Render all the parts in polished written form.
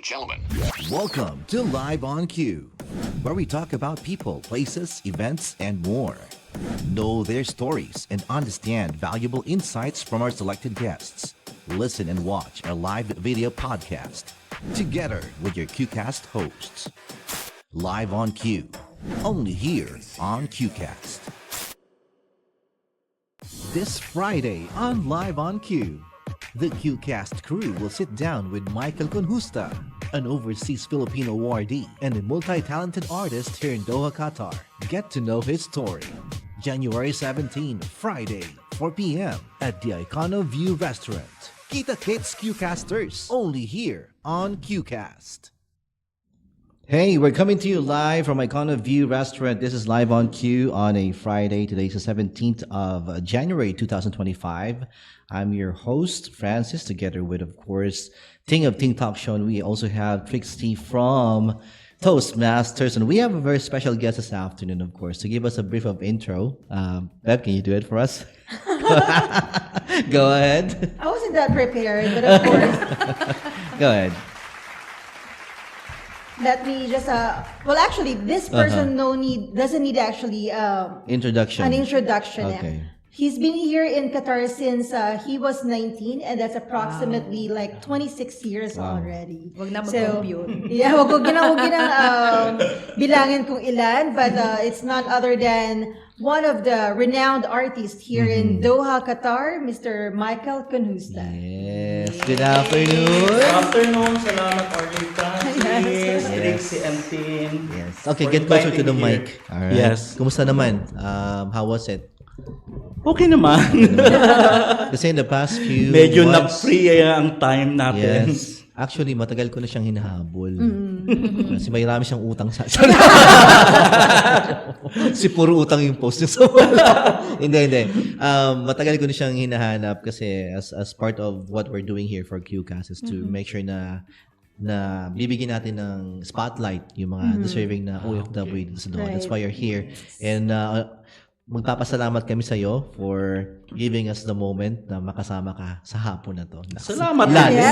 gentlemen. Welcome to Live on Cue, where we talk about people, places, events, and more. Know their stories and understand valuable insights from our selected guests. Listen and watch our live video podcast together with your QCast hosts. Live on Cue, only here on QCast. This Friday on Live on Cue, the QCast crew will sit down with Michael Conjusta, an overseas Filipino awardee and a multi-talented artist here in Doha, Qatar. Get to know his story. January 17, Friday, 4 p.m. at the Icono View Restaurant. Kita Kits QCasters, only here on QCast. Hey, we're coming to you live from Icono View Restaurant. This is Live on Cue on a Friday. Today's the 17th of January 2025. I'm your host, Francis, together with, of course, Ting of Ting Talk Show. And we also have Trixie from Toastmasters. And we have a very special guest this afternoon, of course, to give us a brief of intro. Beb, can you do it for us? Go ahead. I wasn't that prepared, but of course. Go ahead. Let me just actually this person doesn't need actually Introduction. an introduction. Okay. He's been here in Qatar since he was 19, and that's approximately like 26 years already. Wag na mag-compute. Yeah, wag ginang bilangin kung ilan, but it's not other than one of the renowned artists here in Doha, Qatar, Mr. Michael Conjusta. Yes. Good afternoon. Good afternoon. Salamat, RJ Francis, Trixie and Tim. Yes. Okay, for get closer to inviting the me mic. here. All right. Yes. Kumusta naman? How was it? Okay naman. Kasi in the past few Medyo months, na-free ang time natin. yes. Actually, matagal ko na siyang hinahabol. Kasi may rami siyang utang sa... si puro utang yung post niya sa wala. Hindi. Matagal ko na siyang hinahanap kasi as part of what we're doing here for QCast is to make sure na bibigyan natin ng spotlight yung mga deserving na OFW dito sa Doha. That's why you're here. And magpapasalamat kami sa iyo for giving us the moment na makasama ka sa hapon na to. Salamat. Lalim.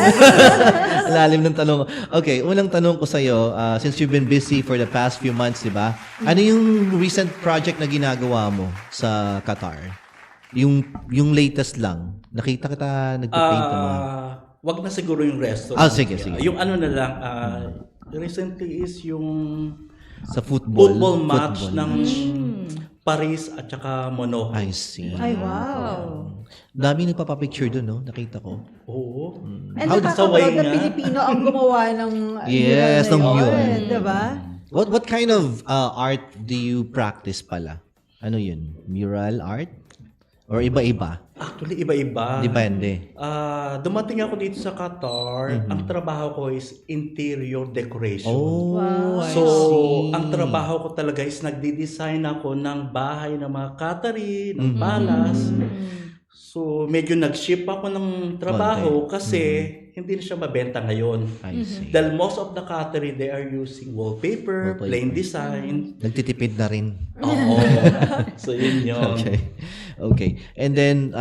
Lalim ng tanong. Okay, unang tanong ko sa iyo, since you've been busy for the past few months, di ba? Ano yung recent project na ginagawa mo sa Qatar? Yung latest lang. Nakita kita nagpa-paint ng mga... Wag na siguro yung restaurant. Sige. Yung ano na lang, recently is yung Sa football match ng Paris at saka Monaco. I see. Ay, wow. Dami nagpapapicture doon, no? Nakita ko. Oo. And How nakakapagod na nga. Pilipino ang gumawa ng Yes, ng mural. Diba? What kind of art do you practice pala? Ano yun? Mural art? Or iba-iba? Actually, iba-iba. Depende. Dumating ako dito sa Qatar. Ang trabaho ko is interior decoration. Oh, I So, see. ang trabaho ko talaga is nagdi-design ako ng bahay ng mga Qatari, ng palace. So, medyo nag-ship ako ng trabaho kasi hindi na siya mabenta ngayon. I see. Dahil most of the Qatari, they are using wallpaper, plain design. Nagtitipid na rin. Oo. So, yun yun. Okay. And then,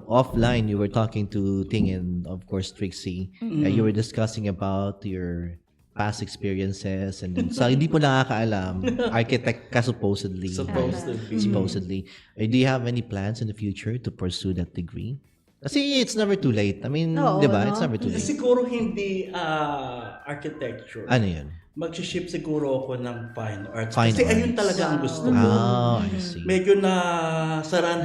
offline, you were talking to Ting and, of course, Trixie. You were discussing about your past experiences. And then, sa hindi po nakakaalam, architect ka supposedly. Supposedly. Do you have any plans in the future to pursue that degree? Kasi it's never too late. I mean, di ba? It's never too late. Siguro hindi architecture. Ano yun? Mag-ship siguro ako ng fine arts. Fine Kasi ayun arts. talaga ang gusto ko. I see. Medyo na saran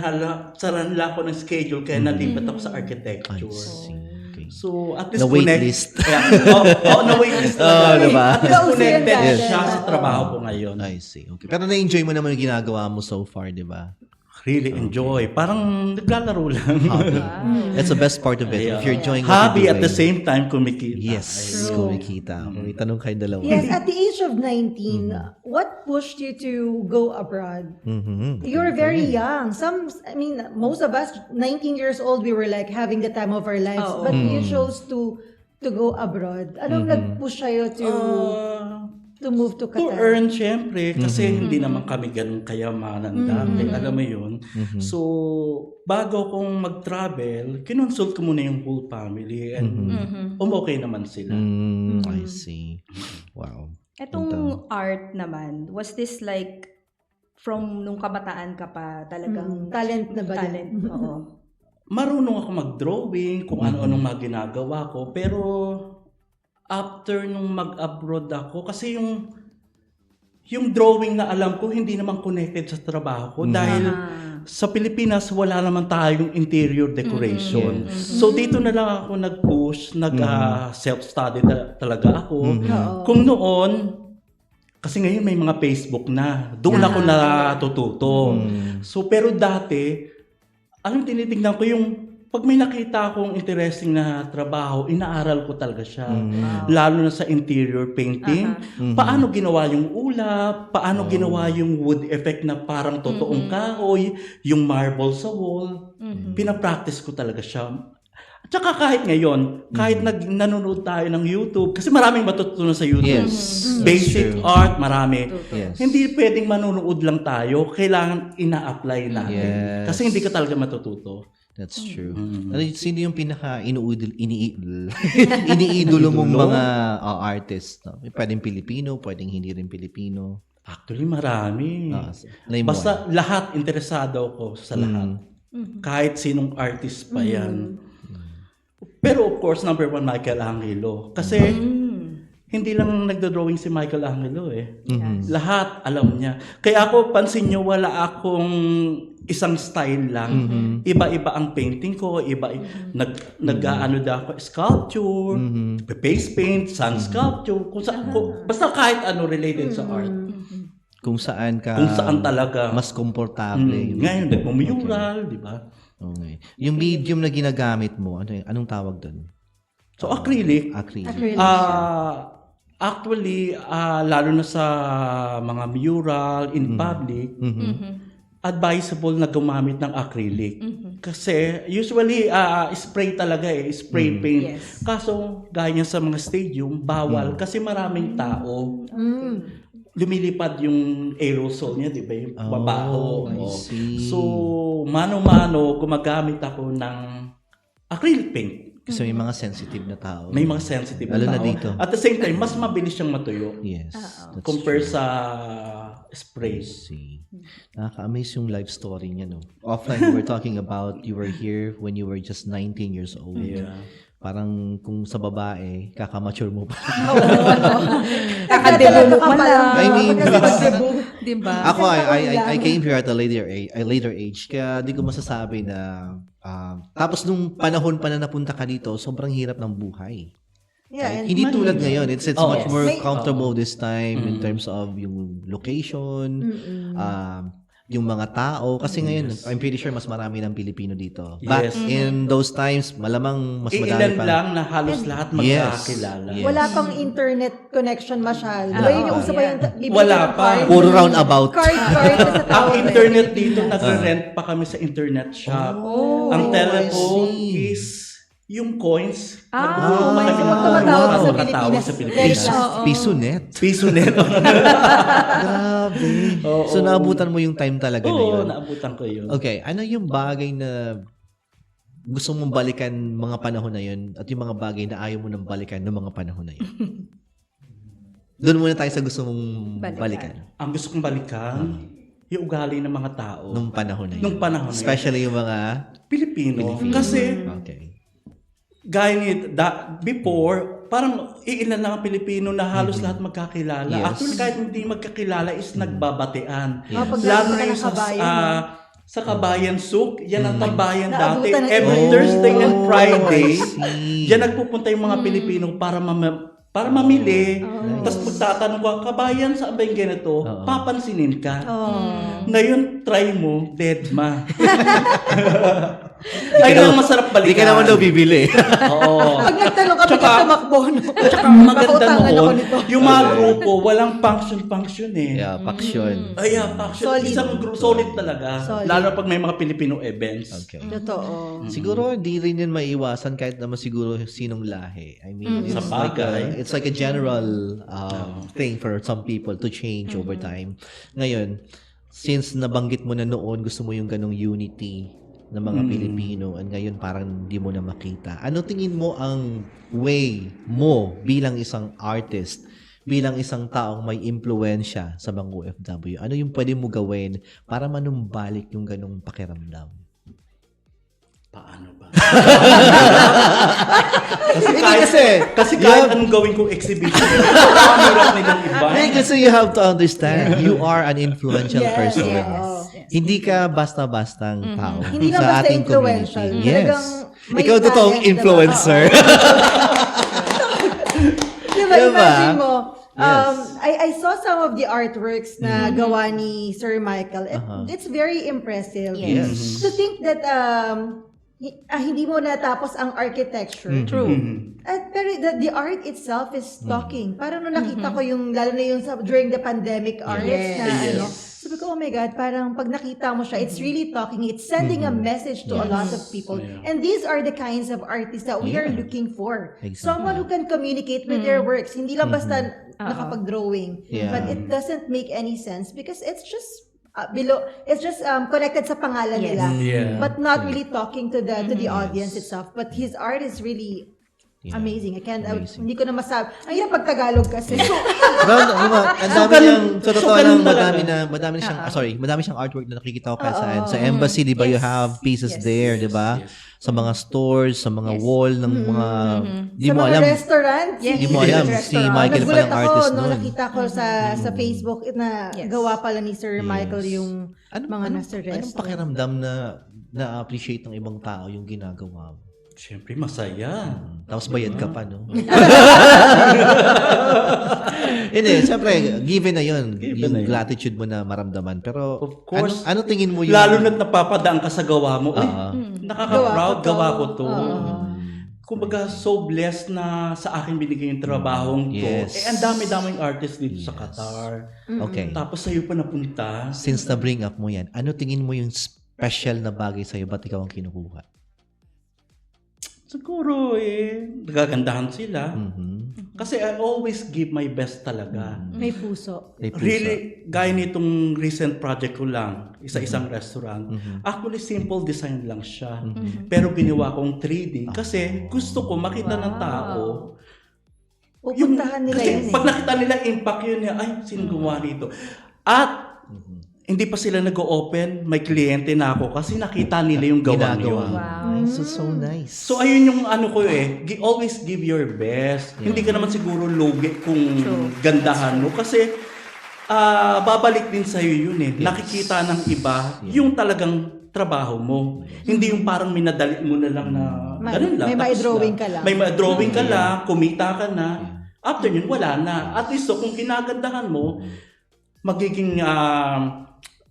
lang ako ng schedule kaya nalipat ako sa I architecture. see. Okay. So, at least Na waitlist. Na waitlist talaga. diba? At least connected Yes. siya sa trabaho ko ngayon. I see. Okay. Pero na-enjoy mo naman yung ginagawa mo so far, di ba? Really enjoy. Parang naglalaro lang. That's the best part of it. If you're enjoying what Hobby you're at the doing. same time kumikita. Yes, kumikita. May tanong kayo dalawa. Yes, at the age of 19, what pushed you to go abroad? You were very young. Most of us, 19 years old, we were like having the time of our lives. But you chose to go abroad. Anong nag-push sa'yo to to move to To Qatar? earn, syempre, kasi hindi naman kami ganun kayamanan dati. Alam mo yun? So, bago akong mag-travel, kinonsult ko muna yung whole family and okay naman sila. I see. Wow. Etong art naman, was this like from nung kabataan ka pa talagang Talent na ba? talent? Oo. Marunong ako mag-drawing, kung ano-anong mga ginagawa ko, pero after nung mag-abroad ako, kasi yung drawing na alam ko, hindi naman connected sa trabaho ko dahil sa Pilipinas, wala naman tayong interior decoration. So, dito na lang ako nag-push, self-study talaga ako. Kung noon, kasi ngayon may mga Facebook na, doon ako natututo. So, pero dati, alam, tinitignan ko yung pag may nakita akong interesting na trabaho, inaaral ko talaga siya. Lalo na sa interior painting. Paano ginawa yung ulap, paano ginawa yung wood effect na parang totoong kahoy, yung marble sa wall. Pinapractice ko talaga siya. At saka kahit ngayon, kahit nanonood tayo ng YouTube, kasi maraming matutunan sa YouTube. Basic art, marami. Yes. Hindi pwedeng manonood lang tayo, kailangan ina-apply natin. Yes. Kasi hindi ka talaga matututo. That's true. Ano, sino yung pinaka iniidolo mong mga artist? No? Pwedeng Pilipino, pwedeng hindi rin Pilipino. Actually, marami. Name Basta lahat, interesado ako sa lahat. Kahit sinong artist pa yan. Pero of course, number one, Michelangelo. Kasi hindi lang nagdo-drawing si Michelangelo eh. Lahat alam niya. Kaya ako, pansin nyo, wala akong isang style lang. Iba-iba ang painting ko, nag-ano da ako, sculpture, face paint, sun sculpture, basta kahit ano related sa art. Kung saan talaga. mas komportable. Ngayon, nagmumural, di ba? Okay. Yung medium na ginagamit mo, anong tawag doon? So, acrylic. Acrylic. Actually, lalo na sa mga mural in public, advisable na gumamit ng acrylic. Kasi usually spray talaga spray paint. Yes. Kaso gaya sa mga stadium, bawal kasi maraming tao. Lumilipad yung aerosol niya, di ba? Yung babaho. I see. So, mano-mano, gumagamit ako ng acrylic paint. Kasi may mga sensitive na tao. May mga sensitive Lalo na na tao. dito. At the same time, mas mabilis siyang matuyo. Yes. That's Compare true. sa spray. See. Nakaka-amaze yung life story niya, no? Offline, we were talking about you were here when you were just 19 years old. Yeah. Parang kung sa babae, kakamature mo pa. Kakadebo pa lang. I mean, Diba? Ako, I came here at a later age. Kaya di ko masasabi na... tapos nung panahon pa na napunta ka dito, sobrang hirap ng buhay. Yeah, and Hindi tulad ngayon. It's much more May- comfortable this time in terms of yung location, yung mga tao. Kasi ngayon, I'm pretty sure mas marami ng Pilipino dito. But Yes. in those times, malamang mas madami Ilan pa. lang na halos lahat magkakilala. Yes. Wala pang internet connection masyado. Diba yun yung uso pa yung bibigyan Wala ng pa. card? Puro roundabout. Card sa Ang tao. internet dito, nagre-rent pa kami sa internet shop. Ang telephone I see. is yung coins. Oh, my God. Makatawag sa Pilipinas. Pisonet. Piso net. Grabe. Oo. So, naabutan mo yung time talaga na Oo, yun. naabutan ko yun. Okay, ano yung bagay na gusto mong balikan mga panahon na yun at yung mga bagay na ayaw mo nang balikan ng mga panahon na yun? Doon muna tayo sa gusto mong balikan. Ang gusto kong balikan, yung ugali ng mga tao. Nung panahon na yun. Nung panahon na yun. Especially yung mga... Pilipino. Kasi, Okay. gaya ni before, parang iilan lang ang Pilipino na halos lahat magkakilala. Yes. Actually, kahit hindi magkakilala is nagbabatean. Yes. Pag Lalo nandun na ka yung na kabayan, sa Kabayan Souk, yan ang tambayan dati. Naabutan ng Every iba. Thursday and Friday, I see. yan nagpupunta yung mga Pilipino para mamili. Tapos magtatanong ka, kabayan, saan ba yung ganito? Papansinin ka. Ngayon, try mo, dead ma. Ay, lang masarap balikan. Hindi ka naman daw bibili. Oo. Pag nagtanong ka, Tsaka- bakit tumakbo? No? Tsaka maganda Makautangan ako noon, nito. yung mga grupo, walang function eh. Yeah, paksyon. Ay, function. Solid. Isang group, solid talaga. Solid. Lalo pag may mga Filipino events. Okay. Totoo. Siguro, di rin yun maiwasan kahit naman siguro sinong lahi. I mean, Sa bagay. it's like a general thing for some people to change over time. Ngayon, since nabanggit mo na noon, gusto mo yung ganong unity ng mga Pilipino, and ngayon parang hindi mo na makita. Ano tingin mo ang way mo bilang isang artist, bilang isang taong may impluwensya sa mga OFW? Ano yung pwede mo gawin para manumbalik yung ganong pakiramdam? Paano ba? Kasi kahit anong gawin kong exhibition, hirap nilang iba. Kasi you have to understand, you are an influential Yes, person. yes. Hindi ka basta-bastang tao Hindi lang sa basta ating influential. community. Talagang may Ikaw totoong talent, influencer. Diba, Diba? imagine mo, Yes. I saw some of the artworks na gawa ni Sir Michael. It's very impressive. Yes. To think that hindi mo natapos ang architecture. True. Pero the art itself is talking. Parang nung nakita ko yung, lalo na yung during the pandemic arts na ano, sabi ko, oh my God, parang pag nakita mo siya, it's really talking. It's sending a message to a lot of people. And these are the kinds of artists that we are looking for. Exactly. Someone who can communicate with their works. Hindi lang basta nakapag-drawing. Yeah. But it doesn't make any sense because it's just connected sa pangalan nila. Yeah. But not really talking to the audience itself. But his art is really amazing. I can't, Amazing. hindi ko na masabi. Ang hirap pag Tagalog kasi. Ang dami niyang, sa totoo lang, madami siyang artwork na nakikita ko sa embassy, di ba? You have pieces there, di ba? Sa mga stores, sa mga wall ng mga, di Sa mo mga alam. restaurant. Di mo alam, si Michael Nagulat palang artist ako nung nun. nakita ko sa Facebook na gawa pala ni Sir Michael yung mga nasa Anong restaurant. pakiramdam na na-appreciate ng ibang tao yung ginagawa mo? Siyempre, masaya. Tapos bayad ka pa, no? Hindi, siyempre, given na yun, yung gratitude mo na maramdaman. Pero, Of course. ano tingin mo yung... Lalo na't napapadaan ka sa gawa mo. Uy, nakaka-proud, gawa ko to. Kumbaga, so blessed na sa akin binigay yung trabahong to. Yes. Ang dami-daming artist dito sa Qatar. Okay. Tapos sa'yo pa napunta. Since na-bring up mo yan, ano tingin mo yung special na bagay sa'yo? Ba't ikaw ang kinukuha? Siguro nagagandahan sila. Mhm. Kasi I always give my best talaga. May puso. May puso. Really, gaya nitong recent project ko lang, isa-isang restaurant. Actually, simple design lang siya. Pero ginawa kong 3D kasi gusto ko makita ng tao. Pupuntahan nila Kasi yun pag nakita nila impact yun, ay, sino gumawa rito? At hindi pa sila nag-open, may kliyente na ako kasi nakita nila yung gawang yun. Wow. So nice. So ayun yung ano ko always give your best. Hindi ka naman siguro lugi kung gandahan mo kasi babalik din sa'yo yun Nakikita ng iba yung talagang trabaho mo. Hindi yung parang minadali mo na lang na ganun lang. May tapos ma-drawing na. ka lang. May ma-drawing ka lang, kumita ka na. After yun, wala na. At least kung ginagandahan mo, magiging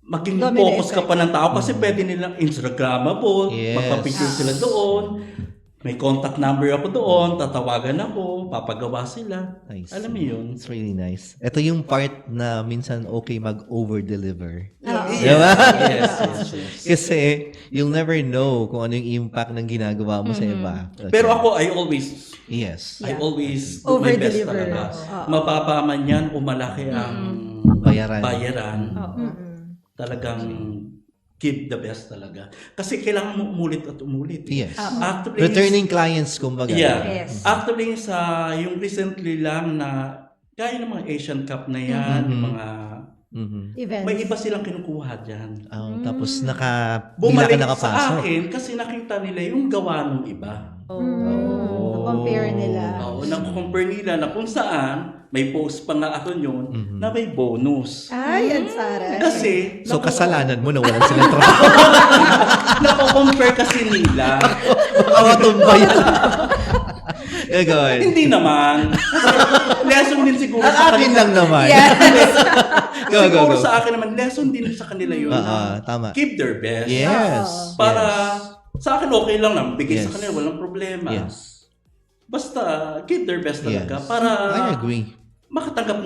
Domino focus ka pa ng tao kasi pwede nilang Instagrammable, Yes. magpa-picture sila doon, may contact number ako doon, tatawagan ako, papagawa sila. Nice. Alam mo yun? It's really nice. Ito yung part na minsan okay mag-over-deliver. Yes, Diba? yes. Kasi you'll never know kung ano yung impact ng ginagawa mo sa iba. Okay. Pero ako, I always do my best Over-deliver. talaga. Mababa man yan o malaki ang bayaran. Talagang give the best talaga. Kasi kailangan mo umulit at umulit. Yes. Actually, Returning clients, kumbaga. Yeah. Yes. Actually, yung recently lang na, gaya ng mga Asian Cup na yan, yung mga, Events. may iba silang kinukuha dyan. Tapos bigla Bumalik ka sa nakapasok. akin kasi nakita nila yung gawa ng iba. Na-compare nila. Oo, nang-compare nila na kung saan, may post pa nga ako yun, na may bonus. Ay, ang Sarah. Kasi, So, kasalanan mo na walang silang trabaho. nako-compare kasi nila. Mga tumbay. Go ahead. Hindi naman. Kasi lesson din siguro Ang akin lang naman. Go. Siguro sa akin naman, lesson din sa kanila yun. Tama. Give their best. Yes. Para sa akin okay lang na bigay Yes. sa kanila, walang problema. Yes. Basta give their best talaga Yes. para I agree. makatanggap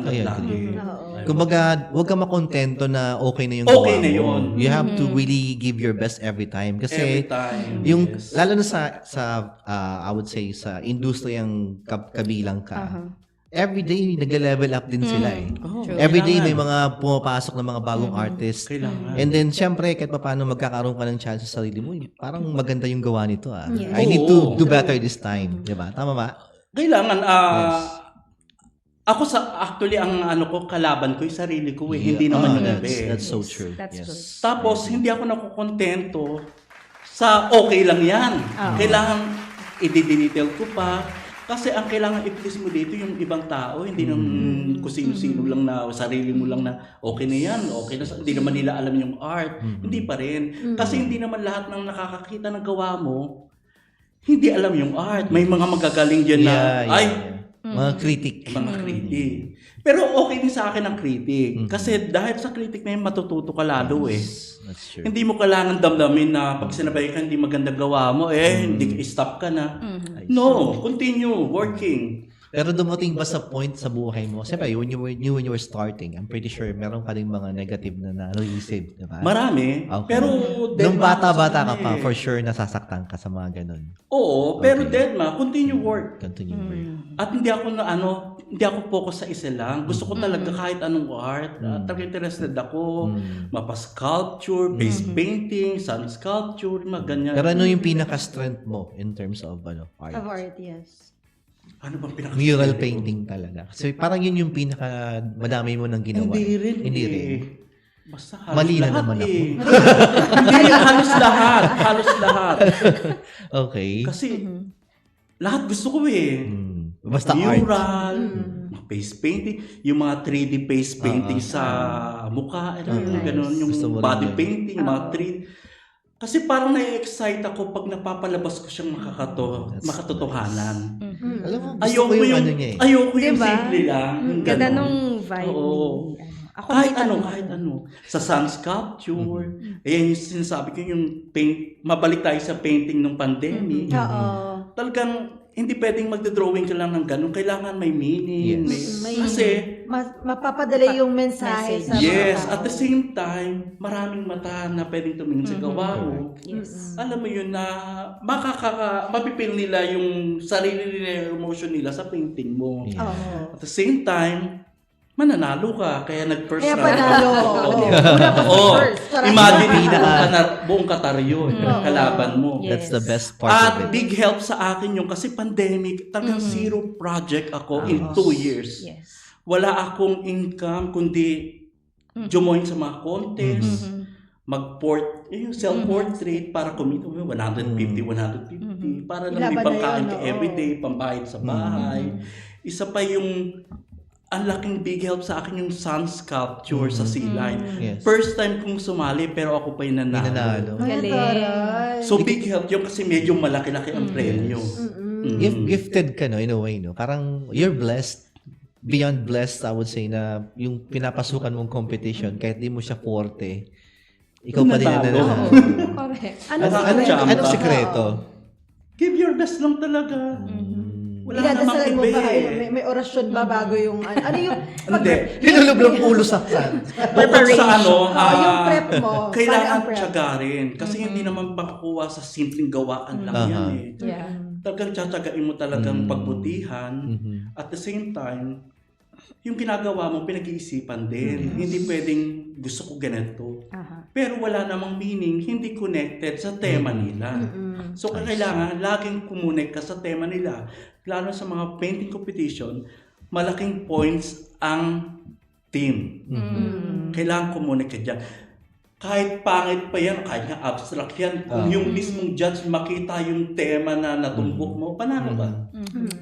I lagi. agree. Oo. Kumbaga, huwag ka makontento na okay na yung Okay gawa na mo. yun. You have to really give your best every time. Every Kasi, time. yung, yes. lalo na I would say, sa industriyang kabilang ka, every day, nagle-level up din sila eh. Oh, Every day, may kailangan. mga pumapasok na mga bagong artist. Kailangan. And then, syempre, kahit paano magkakaroon ka ng chance sa sarili mo, parang maganda yung gawa nito ah. Yes. I need to Oo. do better this time. Diba? Tama ba? Kailangan, Yes. ako actually, ang kalaban ko, yung sarili ko eh. Hindi naman yung iba eh. That's so true. That's Yes. good. Tapos, hindi ako nakukontento sa okay lang yan. Kailangan i-detail ko pa. Kasi ang kailangan i-please mo dito yung ibang tao, hindi nang kung sino-sino lang na, sarili mo lang na okay na yan, okay na, hindi naman nila alam yung art. Hindi pa rin. Kasi hindi naman lahat ng nakakakita ng gawa mo, hindi alam yung art. May mga magagaling dyan na, Mga critic. mga critic. Pero okay din sa akin ang critic. Kasi dahil sa critic na yun, matututo ka lalo eh. That's true. Hindi mo kailangan damdamin na pag sinabay ka, hindi maganda gawa mo, hindi stop ka na. No, continue working. Pero dumating ba sa point sa buhay mo? Siyempre, when you were starting, I'm pretty sure meron ka rin mga negative na na-receive, di ba? Marami. Okay. Pero Nung bata-bata ka deadma pa, eh. for sure nasasaktan ka sa mga ganun. Oo, pero Okay. deadma, continue work. Continue work. At hindi ako hindi ako focus sa isa lang. Gusto ko talaga kahit anong art. Talaga interested ako. Mapa-sculpture, face painting, sun sculpture, mga ganyan. Pero ano yung pinaka-strength mo in terms of art? Of art, yes. Ano bang pinaka- Mural painting talaga. Kasi parang yun yung pinaka madami mo nang ginawa. Hindi rin. Hindi rin. Basta halos Mali na lahat naman ako. eh. Hindi, halos lahat. Halos lahat. Okay. Kasi lahat gusto ko eh. Basta art. Mural, mga face painting, yung mga 3D face painting sa mukha, ganun, yung Gusto mo rin body yun. painting, mga 3D. Kasi parang na-excite ako pag napapalabas ko siyang makatotohanan. Alam mo, gusto Ayoko ko yung yung, ano niya eh. ayoko yung Diba? simple lang. yung Ganda ganun. nung vibe. Oo. ni, Ako Kahit may ano, tanong kahit ako. ano. Sa sun sculpture, ayan yung sinasabi ko yung mabalik tayo sa painting ng pandemic. Oo. Talagang hindi pwedeng magdodrawing ka lang ng ganun. Kailangan may meaning. Yes. Kasi, Mapapadala yung mensahe sa yes, mga tao. at the same time, maraming mata na pwedeng tumingin sa gawa mo. Yes. Alam mo yun na mapipil nila yung sarili nila, yung emotion nila sa painting mo. Yeah. Oo. At the same time, mananalo ka. Kaya nag-first Kaya round. panalo. Oo. Una pa sa Oo. first. Sarap. Imagine buong Qatar yun, kalaban mo. Yes. That's the best part At of it. big help sa akin yung kasi pandemic, talagang zero project ako in 2 years. Yes. Wala akong income kundi jumoin sa mga contest, yung self-portrait para kumita mo 150, 150 para lang may Laban na pangkain yun, ka oo. everyday, pambayad sa bahay. Isa pa yung ang laking big help sa akin yung sun sculpture sa sea light. Yes. First time kong sumali pero ako pa yung nanalo. Nanalo. Ay, Galing. taray. So big help yun kasi medyo malaki-laki ang premyo. Gifted ka, no, in a way, no? Parang you're blessed. Beyond blessed, I would say, na yung pinapasukan mong competition, kahit di mo siya forte, ikaw pa din ang Nanalo. nanalo. Correct. Anong sekreto? Give your best lang talaga. Wala namang Dinadasalan mo iba ba? eh. May orasyon ba bago yung ano yung Hindi. Linulublog ulo sa sand. Bukod sa ano, yung prep mo. kailangan parang prep. tiyagarin. Kasi hindi naman makukuha sa simpleng gawaan lang yan eh. Yeah. Talagang tiyagain mo talagang pagbutihan. At the same time, yung ginagawa mo, pinag-iisipan din. Hindi pwedeng gusto ko ganito. Pero wala namang meaning, hindi connected sa tema nila. So, kailangan laging kumonek ka sa tema nila. Lalo sa mga painting competition, malaking points ang team. Kailangan kumonek ka dyan. Kahit pangit pa yan, kahit nga abstract yan, kung yung mismong judge makita yung tema na natumbok mo, panalo ka.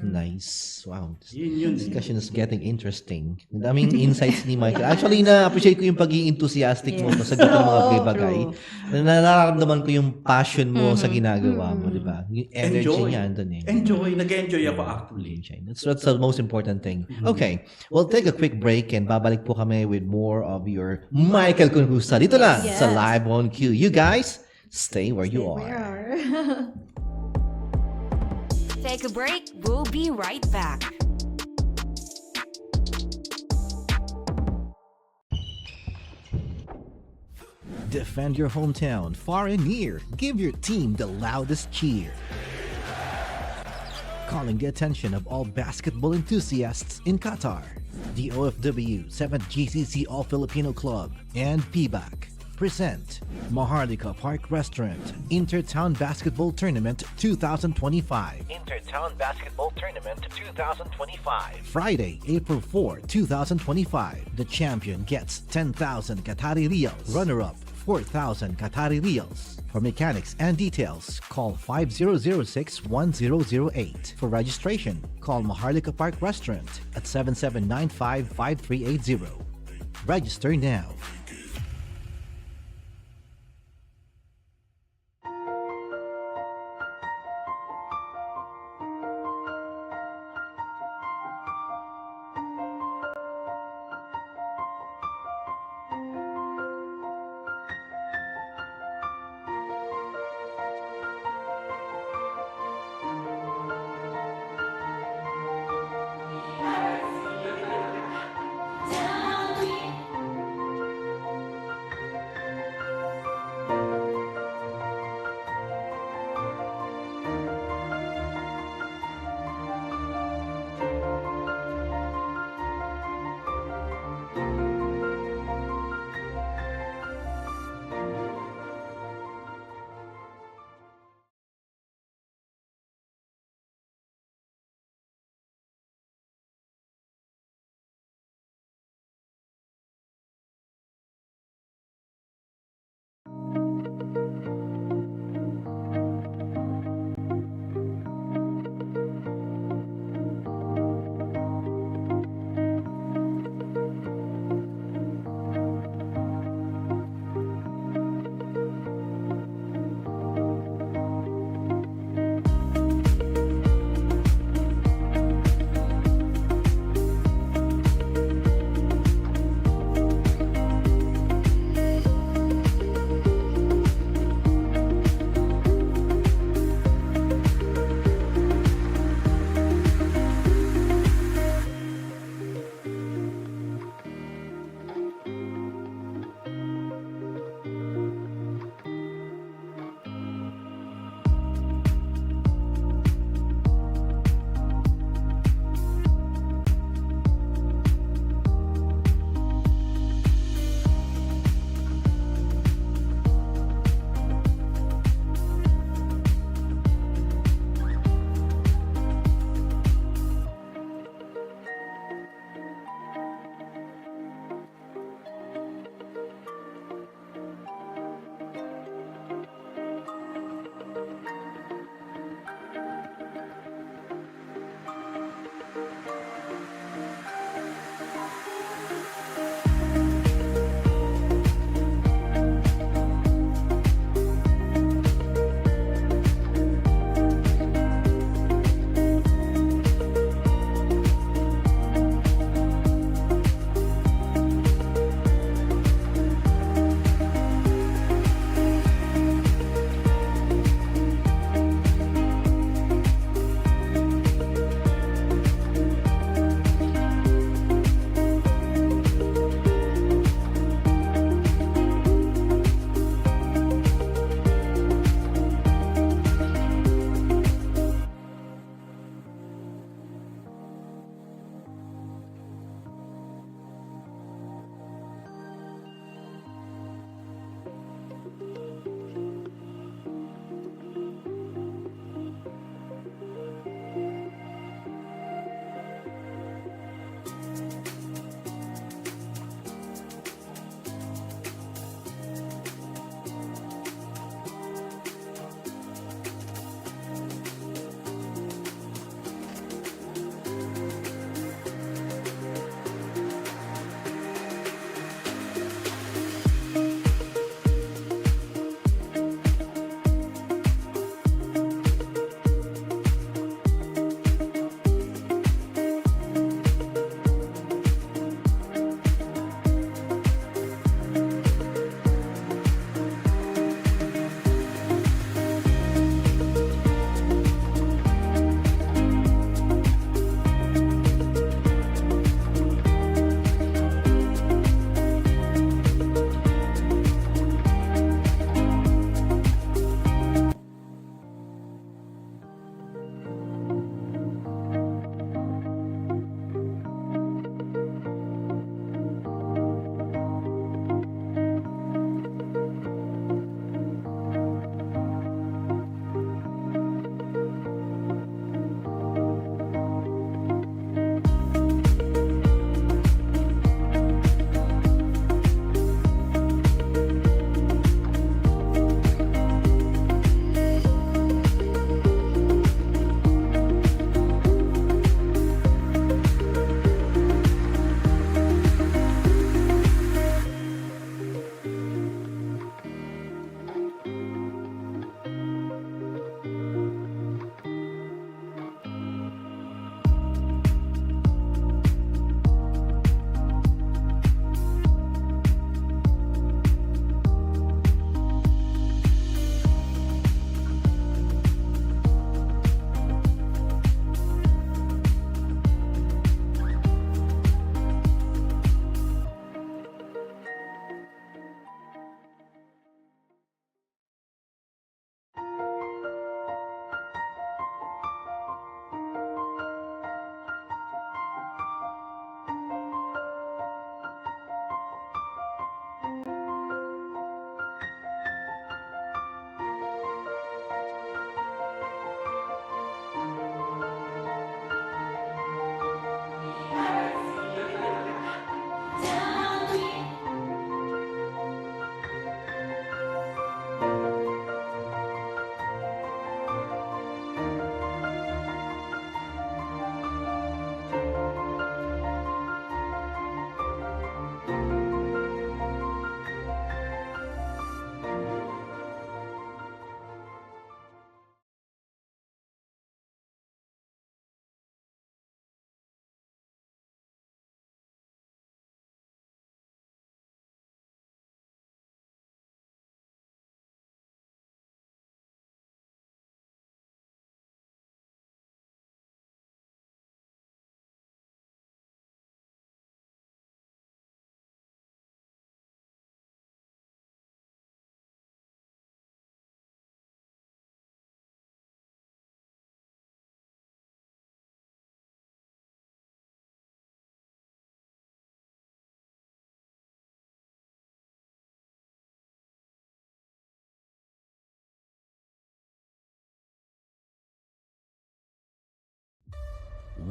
Nice. Wow. Yun. Discussion is getting interesting. Ang daming insights ni Michael. Actually, na-appreciate ko yung pagiging enthusiastic mo sa sagot ng mga bagay. Nararamdaman ko yung passion mo sa ginagawa mo, di ba? Yung energy Enjoy. niya andun eh. Nag-enjoy ako actually. That's the most important thing. Okay, we'll take a quick break and babalik po kami with more of your Michael Conhusta. Dito lang sa Live on Cue. You guys, stay where you are. Take a break. We'll be right back. Defend your hometown far and near. Give your team the loudest cheer. Calling the attention of all basketball enthusiasts in Qatar. The OFW 7th GCC All Filipino Club and PBAC present Maharlika Park Restaurant Intertown Basketball Tournament 2025. Intertown Basketball Tournament 2025. Friday, April 4, 2025. The champion gets 10,000 Qatari Riyals. Runner-up, 4,000 Qatari Riyals. For mechanics and details, call 5006-1008. For registration, call Maharlika Park Restaurant at 7795-5380. Register now.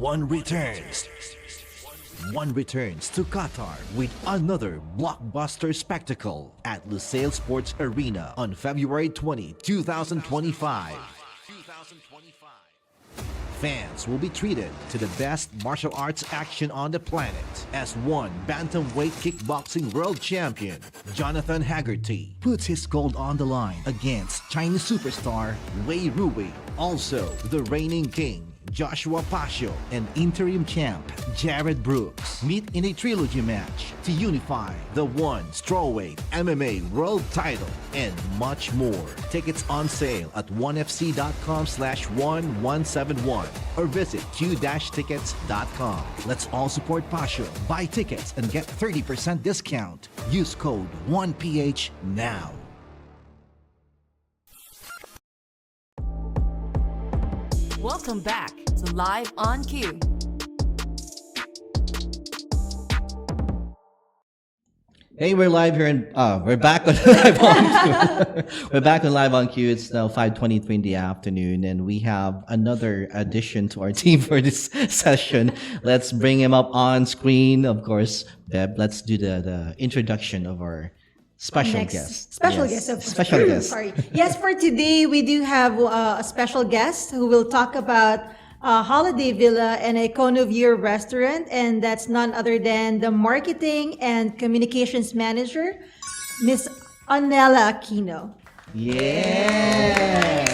One returns. One returns to Qatar with another blockbuster spectacle at Lusail Sports Arena on February 20, 2025. Fans will be treated to the best martial arts action on the planet as one bantamweight kickboxing world champion, Jonathan Haggerty, puts his gold on the line against Chinese superstar Wei Ruwei. Also, the reigning king, Joshua Pasio, and interim champ Jared Brooks meet in a trilogy match to unify the one strawweight MMA world title and much more. Tickets on sale at onefc.com/1171 or visit q-tickets.com. Let's all support Pasio. Buy tickets and get 30% discount. Use code 1PH now. Welcome back to Live on Cue. Hey, we're live here and we're back on live on Q. We're back on live on Q. It's now 5:23 in the afternoon, and we have another addition to our team for this session. Let's bring him up on screen, of course. Deb, let's do the introduction of our special guest. Special Yes. guest. Special guest. Sorry. Yes, for today, we do have a special guest who will talk about Holiday Villa and Econoview restaurant, and that's none other than the marketing and communications manager, Miss Anela Aquino. Yeah.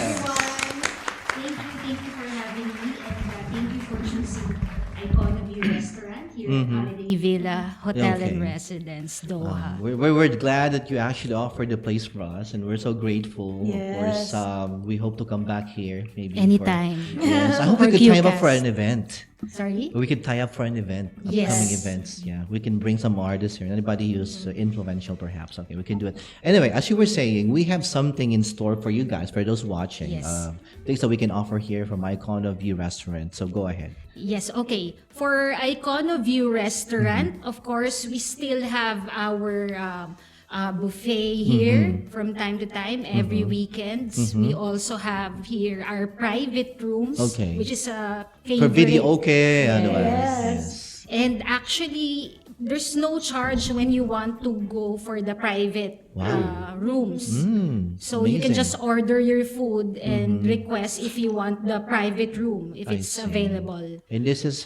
Thank you for having me, and thank you for choosing Econoview Restaurant here at Holiday Villa Hotel Okay. and Residence, Doha. We're glad that you actually offered the place for us, and we're so grateful. Yes. Of course, we hope to come back here maybe Anytime. Yes, I hope we For could tie up QCast. for an event. Sorry? We could tie up for an event, upcoming Yes. events. Yeah, we can bring some artists here. Anybody who's influential, perhaps. Okay, we can do it. Anyway, as you were saying, we have something in store for you guys, for those watching. Yes. Things that we can offer here from Econoview Restaurant. So go ahead. Yes, okay. For Econoview Restaurant, of course, we still have our buffet here from time to time, every weekends. We also have here our private rooms, Okay. which is a For favorite. video, okay. Otherwise, Yes. And actually, there's no charge when you want to go for the private rooms. So you can amazing. just order your food and request if you want the private room, if I it's see. available. And this is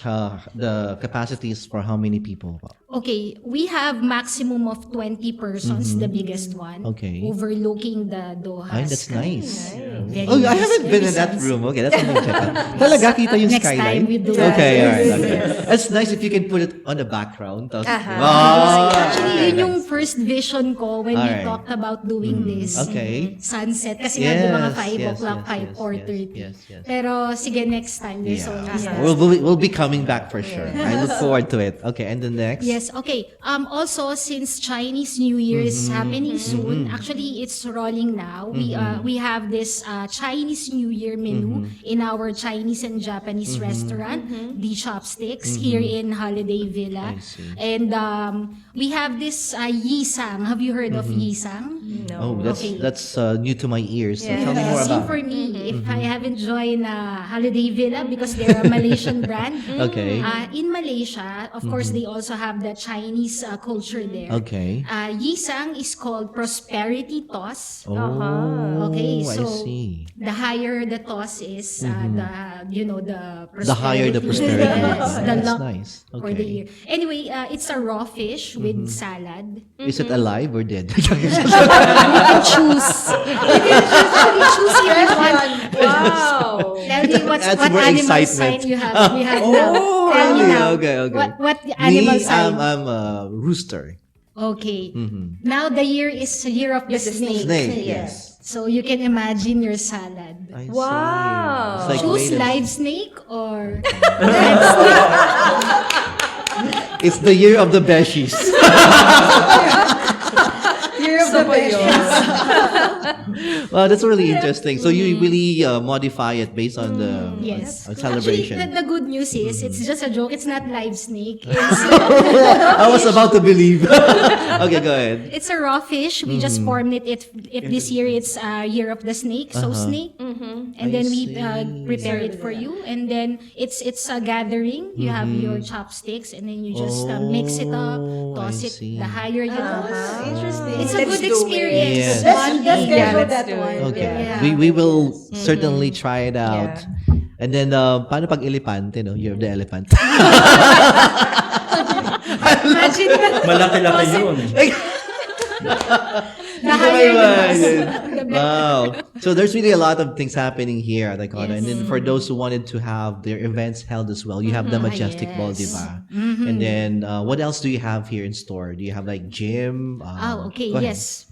the capacities for how many people? Okay, we have maximum of 20 persons, the biggest one. Okay. Overlooking the Doha. Ay, that's sky. nice. Very Oh, I nice, haven't very been in that sunset. room. Okay, that's something to check out. Talaga kita yung Next skyline? time we do Okay, that. alright. Okay. It's nice if you can put it on the background. Tapos, Actually, okay, yun yung nice. first vision ko when we Alright. talked about doing this. Okay. Sunset. Kasi nga, di ba nga 5 Yes, o'clock, yes, 5 yes, or yes, 30. yes, yes. Pero sige, next time. There's Yeah. always that. We'll be coming back for sure. I look forward to it. Okay, and the next? Yes, okay. Also, since Chinese New Year is happening soon, actually it's rolling now. We have this Chinese New Year menu in our Chinese and Japanese restaurant, the Chopsticks, here in Holiday Villa. I see. And we have this Yisang. Have you heard of Yisang? Oh, Okay. that's new to my ears. So tell me more Same about for me. If I haven't joined Holiday Villa because they're a Malaysian brand. Okay. In Malaysia, of course, they also have the Chinese culture there. Okay. Yisang is called prosperity toss. Oh, Okay, I so see. the higher the toss is, the prosperity. The higher the prosperity. Yes, the That's luck nice. for the Okay. year. Anyway, it's a raw fish with salad. Is it alive or dead? You can choose. You can choose if you want. Wow. Tell me what Adds more animal excitement. sign you have. We have now. Oh, Tell me really? now. Okay. What animal Me, sign? I'm a rooster. Okay. Now the year is a year of the snake. Snake, yes. So you can imagine your salad. I see. Wow. It's like Choose made of- live snake or It's the year of the beshies. Year of the Beshies. Well, that's really interesting. So you really modify it based on the Yes. celebration. Actually, the good news is it's just a joke. It's not live snake. It's I was about to believe. Okay, go ahead. it's a raw fish. We just formed it. If this year it's year of the snake, so snake, and then we prepare it for you, and then it's a gathering. You have your chopsticks, and then you just mix it up, toss I it. see. The higher you toss, Interesting. it's a good experience. Yes. Let's Yeah, schedule let's that do one. it. Okay. Yeah. We will certainly try it out. Yeah. And then paano pag elefante, no? You're the elephant. Imagine that. Malaki-laki yun. The higher you toss, the better. Wow. So there's really a lot of things happening here at Icona. And then for those who wanted to have their events held as well, you have the Majestic Ball, yes. diba? And then what else do you have here in store? Do you have like gym? Okay, go ahead. yes.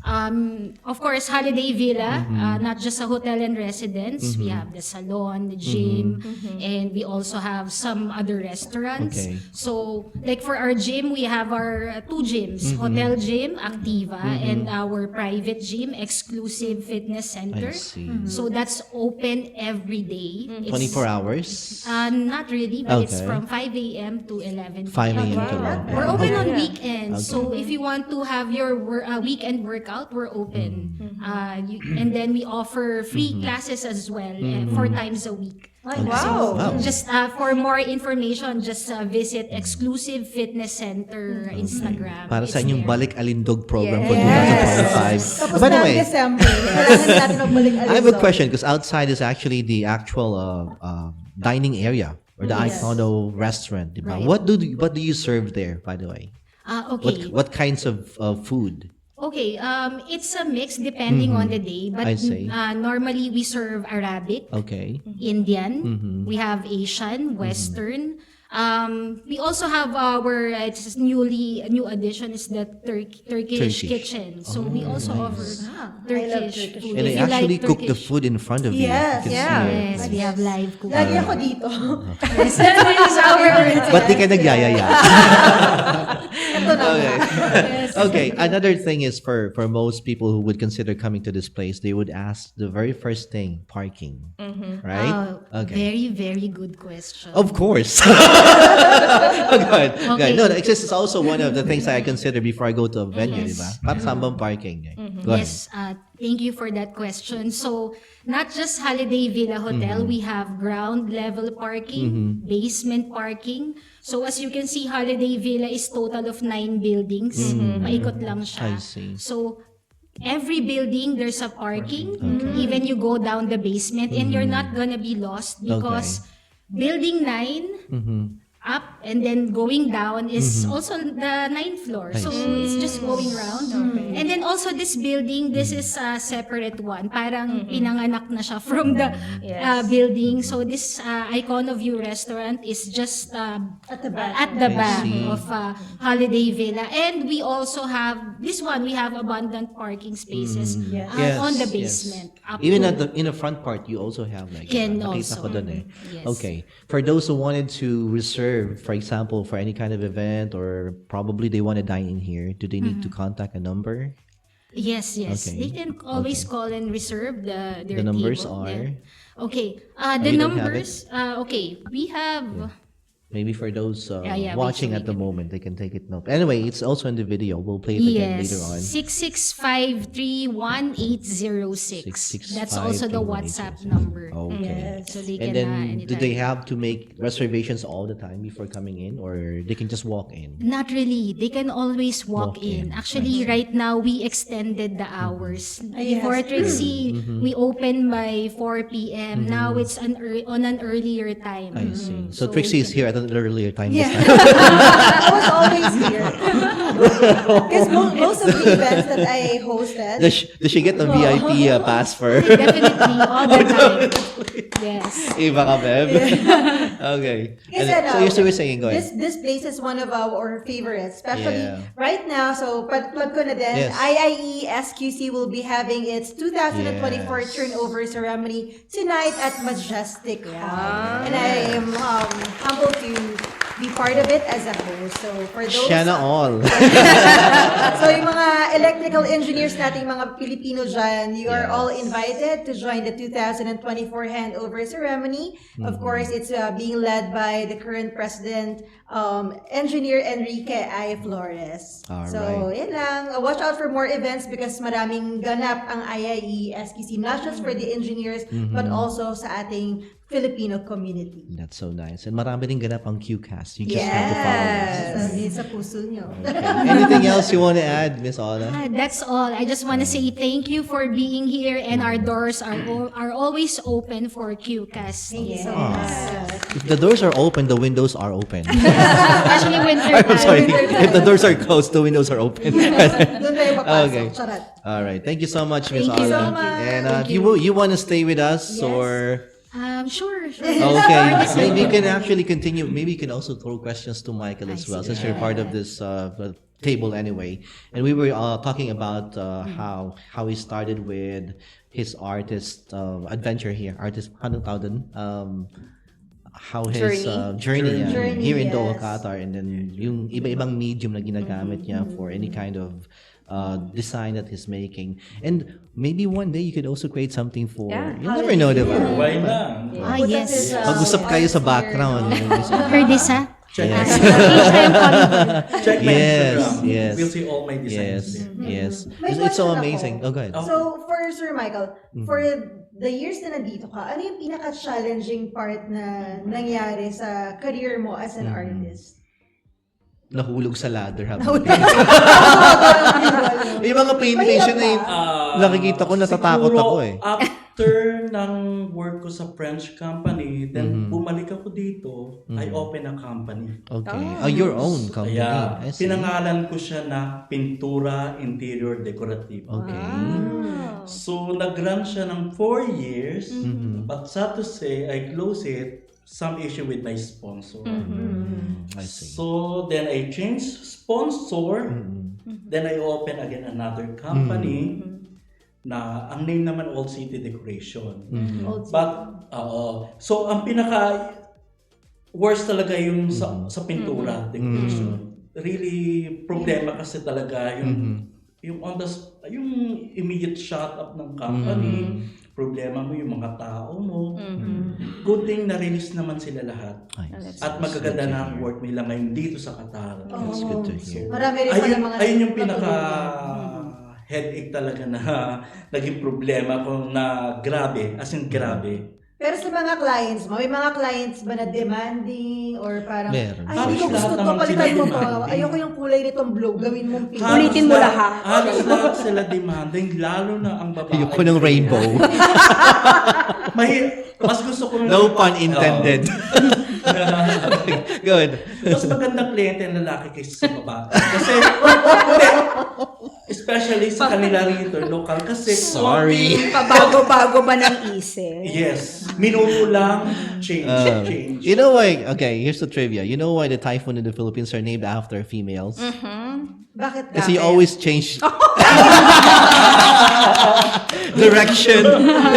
Of course, Holiday Villa, not just a hotel and residence. We have the salon, the gym, and we also have some other restaurants. Okay. So, like for our gym, we have our two gyms, Hotel Gym, Activa, and our private gym, Exclusive Fitness Center. I see. So, that's open every day. It's- 24 hours? Not really, but it's Okay. from 5 a.m. to 11 5 a.m. to p.m. 11. We're open on weekends. So if you want to have your weekend workout, we're open. And then we offer free classes as well, 4 times a week. Wow. Wow. Just for more information, just visit Exclusive Fitness Center Instagram. Para sa It's inyong there. Balik Alindog program for Yes. 2025. Tapos By the na ang way, December. Kailangan natin magbalik I have a question because outside is actually the actual dining area or the Icono restaurant. Diba? Right. What do you serve there, by the way? Okay. What kinds of food? Okay, it's a mix depending on the day. But I see. normally we serve Arabic, Okay. Indian, we have Asian, Western. We also have our it's new addition is the Turkish Turkish. kitchen. So we also offer Turkish Turkish food. And If they you like actually cook the Turkish- food in front of you. Yes, You can yeah. see it. Yes, we have live cooking. Lagi ako dito. Yes, that is our Ba't di ka nagyayaya? Ito na. Okay. Okay. Another thing is for most people who would consider coming to this place, they would ask the very first thing, parking. Right? Okay. Very, very good question. Of course. Good. Okay. No, this is also one of the things I consider before I go to a venue, di ba? Para saan bang parking? Go ahead. Yes, thank you for that question. So, not just Holiday Villa Hotel, we have ground level parking, basement parking. So, as you can see, Holiday Villa is total of 9 buildings. Paikot lang siya. I see. So, every building, there's a parking. Even you go down the basement and you're not gonna be lost because building 9 up and then going down is also the 9th floor. So it's just going round. And then also this building, this is a separate one. Parang pinanganak na siya from the building. So this Icono View restaurant is just At the back. see. of Holiday Villa. And we also have, this one, we have abundant parking spaces Yes, on the yes. basement. Up Even to- in the front part, you also have like Can nakita also. ko dun eh. Yes. Okay. For those who wanted to reserve, for example, for any kind of event or probably they want to dine in here, do they need to contact a number? Yes, yes. Okay. They can always call and reserve their The numbers table. are? Yeah. Okay. we The don't have numbers. Okay. We have. Maybe for those Yeah, watching wait, at the moment, they can take it note. Anyway, it's also in the video. We'll play it again Yes, later on. 6653186. That's also the 6653186. WhatsApp number. Okay. So they And can then, do anytime. they have to make reservations all the time before coming in, or they can just walk in? Not really. They can always walk Walk in. in. Actually, right now, we extended the hours. Before Trixie, we open by 4 p.m. Now, it's on an earlier time. I see. So So Trixie is here at an earlier time Yeah. this time. I was always here. Because most of the events that I hosted, Does she get a VIP pass for? Definitely, all the time. Yes. Iba ka, Beb? Okay. Kasi And- ano, so you're saying, go ahead. this place is one of our favorites, especially Yeah. right now. So, plug ko na din, Yes. IIE SQC will be having its 2024 Yes. turnover ceremony tonight at Majestic Hall. And I am humbled to be part of it as a host. So for those Siya na all. so yung mga electrical engineers nating mga Pilipino dyan, you are Yes. all invited to join the 2024 handover ceremony. Of course, it's being led by the current president, Engineer Enrique I. Flores. All So, right. yan lang. Watch out for more events because maraming ganap ang IIE SQC, not just for the engineers, but also sa ating Filipino community. That's so nice. And marami rin ganap ang QCast. You just have to follow us. Yes! Sa puso nyo. Anything else you want to add, Miss Ola? That's all. I just want to say thank you for being here, and our doors are always open for QCast. Thank you so much. If the doors are open, the windows are open. Especially winter I'm sorry. time. If the doors are closed, the windows are open. Doon tayo papasok. Okay. Charot. All right. Thank you so much, Miss Thank you Ola. so much. And Thank you want to stay with us or? Sure. Okay, maybe you can actually continue. Maybe you can also throw questions to Michael as well, since you're part of this table anyway. And we were talking about how he started with his artist adventure here, artist 100,000. How his journey here in Doha, Yes. Qatar, and then yung iba-ibang medium na ginagamit niya for any kind of design that he's making. And maybe one day you could also create something for, you never know, diba? Why not? Yes. Mag-usap kayo sa background. Heard this, ha? Check Yes. check my Yes, Instagram. yes. We'll see all my designs Yes, there. yes. May It's so question ako. amazing. Oh, go ahead. So, for Sir Michael, for the years na nandito ka, ano yung pinaka-challenging part na nangyari sa career mo as an artist? Nahulog sa ladder habang yung mga paintation na yun, nakikita ko, natatakot Siguro, ako eh. After ng work ko sa French company, then bumalik ako dito, I open a company. Okay. Your own company. Kaya, I see. pinangalan ko siya na Pintura Interior Decorative. Okay. So, nag-run siya ng 4 years, but sad to say, I close it, some issue with my sponsor. I see. So, then I changed sponsor, then I open again another company, na ang name naman Old City Decoration. But, so ang pinaka worst talaga yung sa pintura decoration. Really problema kasi talaga yung on the yung immediate shut up ng company, problema mo yung mga tao mo. Good thing na-release naman sila lahat. Nice. At magaganda na ang work nila ngayon dito sa Qatar. That's good to hear. Marami rin pala mga Ayun yung pinaka headache talaga na naging problema ko na grabe, as in grabe. Pero sa mga clients mo, may mga clients ba na demanding or parang, Meron. ay, hindi ko Halos gusto lahat to, naman palitan mo sila to. demanding. Ayoko yung kulay nitong blue, gawin mong pink. Ulitin mo lahat. Halos lahat sila demanding, lalo na ang babae. Ayoko ng rainbow. Mas gusto ko No pun intended. Good. Mas magandang kliyente ang lalaki kaysa sa babae. Kasi, especially sa kanila rito, local. Kasi, Sorry. Pabago-bago ba ng isip? yes, minuto lang, change. You know why? Okay, here's the trivia. You know why the typhoon in the Philippines are named after females? Bakit Kasi you bakit? always change direction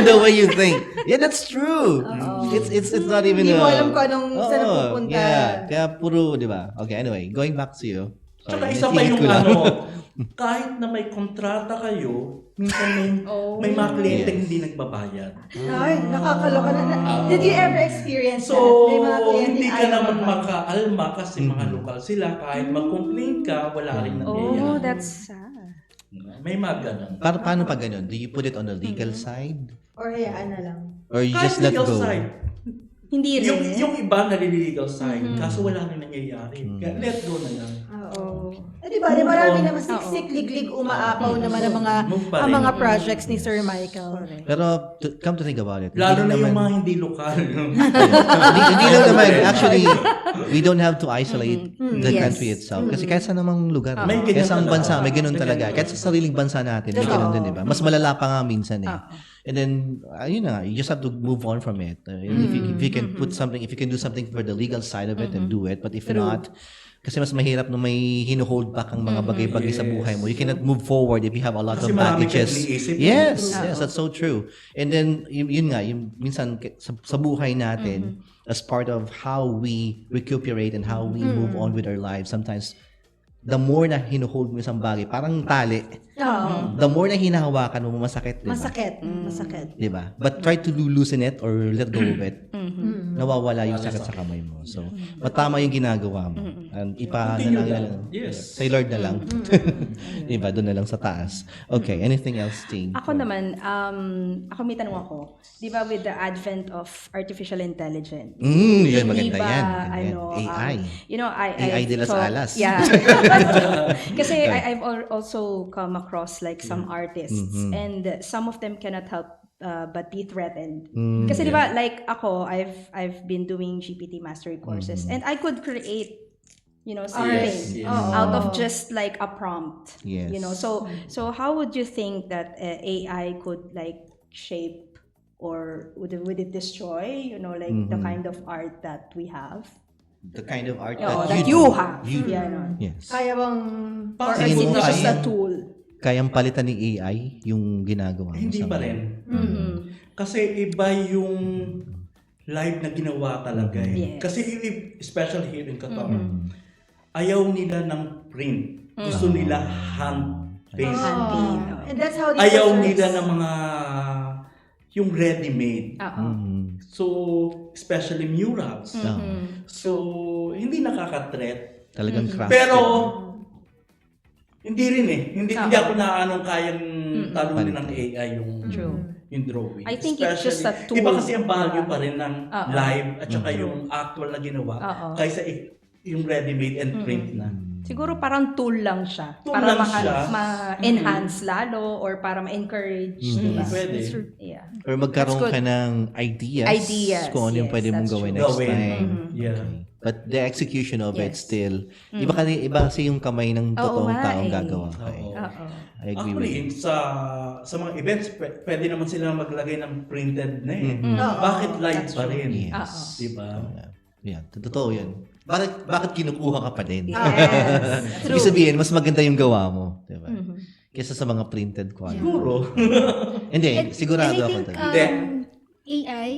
the way you think. Yeah, that's true. It's not even Hindi mo alam kung anong saan pupunta. Yeah, kaya puro, di ba? Okay, anyway, going back to you. Tsaka Sorry, isa pa natigil yung ko lang. kahit na may kontrata kayo, minsan may mga kliyente hindi nagbabayad. Ay, nakakaloka na. Did you ever experience So, that? May mga client hindi ka ayaw naman magbayad. makaalma kasi mga lokal sila. Kahit mag-complain ka, wala rin nangyayari. Oh, that's sad. May mga ganun. Paano pa ganun? Do you put it on the legal side? Or hayaan na lang. Or you Kahit just let legal go? side. Hindi rin. Yung iba naliligal side, kaso wala rin nangyayari. Kaya let go na lang. Oo. Eh, di ba? Marami naman siksik, liglig, umaapaw naman ang mga projects ni Sir Michael. Pero come to think about it. Lalo na hindi yung naman- mga hindi lokal. hindi lang naman. Actually, we don't have to isolate the Yes. country itself. Kasi kahit sa namang lugar. May Kahit ganyan sa talaga. bansa, may ganun May talaga. ganun. Kahit sa sariling bansa natin, may ganun din, di ba? Mas malala pa nga minsan eh. And then, yun na nga, you just have to move on from it. And if you can put something, if you can do something for the legal side of it, then do it. But if not, kasi mas mahirap na may hino-hold back ang mga bagay-bagay sa buhay mo. You cannot move forward if you have a lot Kasi of marami kang baggages. iniisip. Yes, that's so true. And then, yun nga, yung minsan sa buhay natin, as part of how we recuperate and how we move on with our lives, sometimes, the more na hinuhold mo isang bagay, parang tali. Oo. The more na hinahawakan mo, masakit, di ba? Masakit. Di ba? But try to loosen it or let go of it. Nawawala yung sakit sa kamay mo. So, matama yung ginagawa mo. And Continue lang. Yes. Say Lord na lang. Di ba? Doon na lang sa taas. Okay. Anything else, Ting? Ako naman, ako may tanong ako. Di ba with the advent of artificial intelligence? Yan, Di maganda ba, yan. Ganyan. AI. You know, AI de las alas. Yeah. Kasi I've also come across like some artists and some of them cannot help but be threatened. Kasi di ba, like ako, I've been doing GPT mastery courses and I could create, you know, something out of just like a prompt. Yes. You know, so how would you think that AI could like shape or would it destroy, you know, like the kind of art that we have? The kind of art That you you do. have. Yeah, no. Yes. Kaya bang... Or Tingin is it mo just kaya? a tool? Kayang palitan ni AI yung ginagawa mo Hindi sa pa ngayon? rin. Kasi iba yung live na ginawa talaga Yes. eh. Kasi especially here in Qatar, ayaw nila ng print. Gusto nila hand paint. And that's how Ayaw nila ng mga yung ready-made. So, especially murals. So, hindi nakaka-threat. Talagang craft. Pero, hindi rin eh. Hindi ako na anong kayang talunin ng AI yung drawing. I think it's just a tool. Iba kasi ang value pa rin ng live at saka yung actual na ginawa kaysa yung ready-made and print na. Siguro parang tool lang siya. Tool para lang siya. ma-enhance lalo or para ma-encourage. Diba? Pwede. Yeah. Or magkaroon That's ka ng ideas kung ano yung yes, pwede mong that's gawin true. next time. Yeah. But the execution of it Yes. still, iba kasi yung kamay ng totoong nga taong eh. gagawa ka eh. Oo. I agree with Actually, you. sa mga events, pwede naman sila maglagay ng printed na eh. Bakit live pa rin? Yes. Diba? Yeah, totoo yun. Bakit kinukuha ka pa din? Yes. Ibig sabihin, mas maganda yung gawa mo. Diba? Kesa sa mga printed quality. Siguro. Hindi, sigurado And I ako think talaga. AI,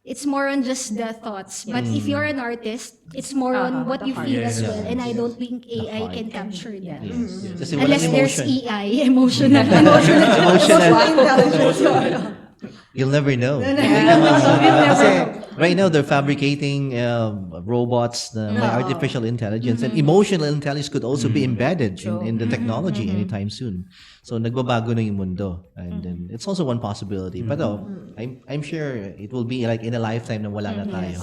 it's more on just the thoughts. But if you're an artist, it's more on what the you feel heart. as well. And I don't think The AI heart. can capture that. Yes. Kasi walang Unless there's emotion. AI, emotional. Emotional. intelligence. You'll never know. Kasi right now, they're fabricating robots na may artificial intelligence. And emotional intelligence could also be embedded in the technology anytime soon. So, nagbabago na yung mundo. And then, it's also one possibility. But I'm sure it will be like in a lifetime na wala na tayo.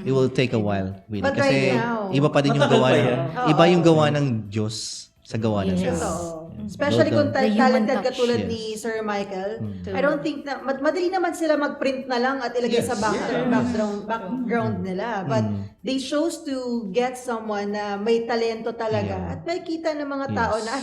It will take a while. Really. But Kasi right now, iba pa din yung matagal gawa pa ng, yan. iba yung gawa ng Diyos sa gawa ng Yes. tao. Especially kung The human talented touch. katulad Yes. ni Sir Michael. I don't think na, madali naman sila mag-print na lang at ilagay sa background nila. But they chose to get someone na may talento talaga. At makikita ng mga tao na,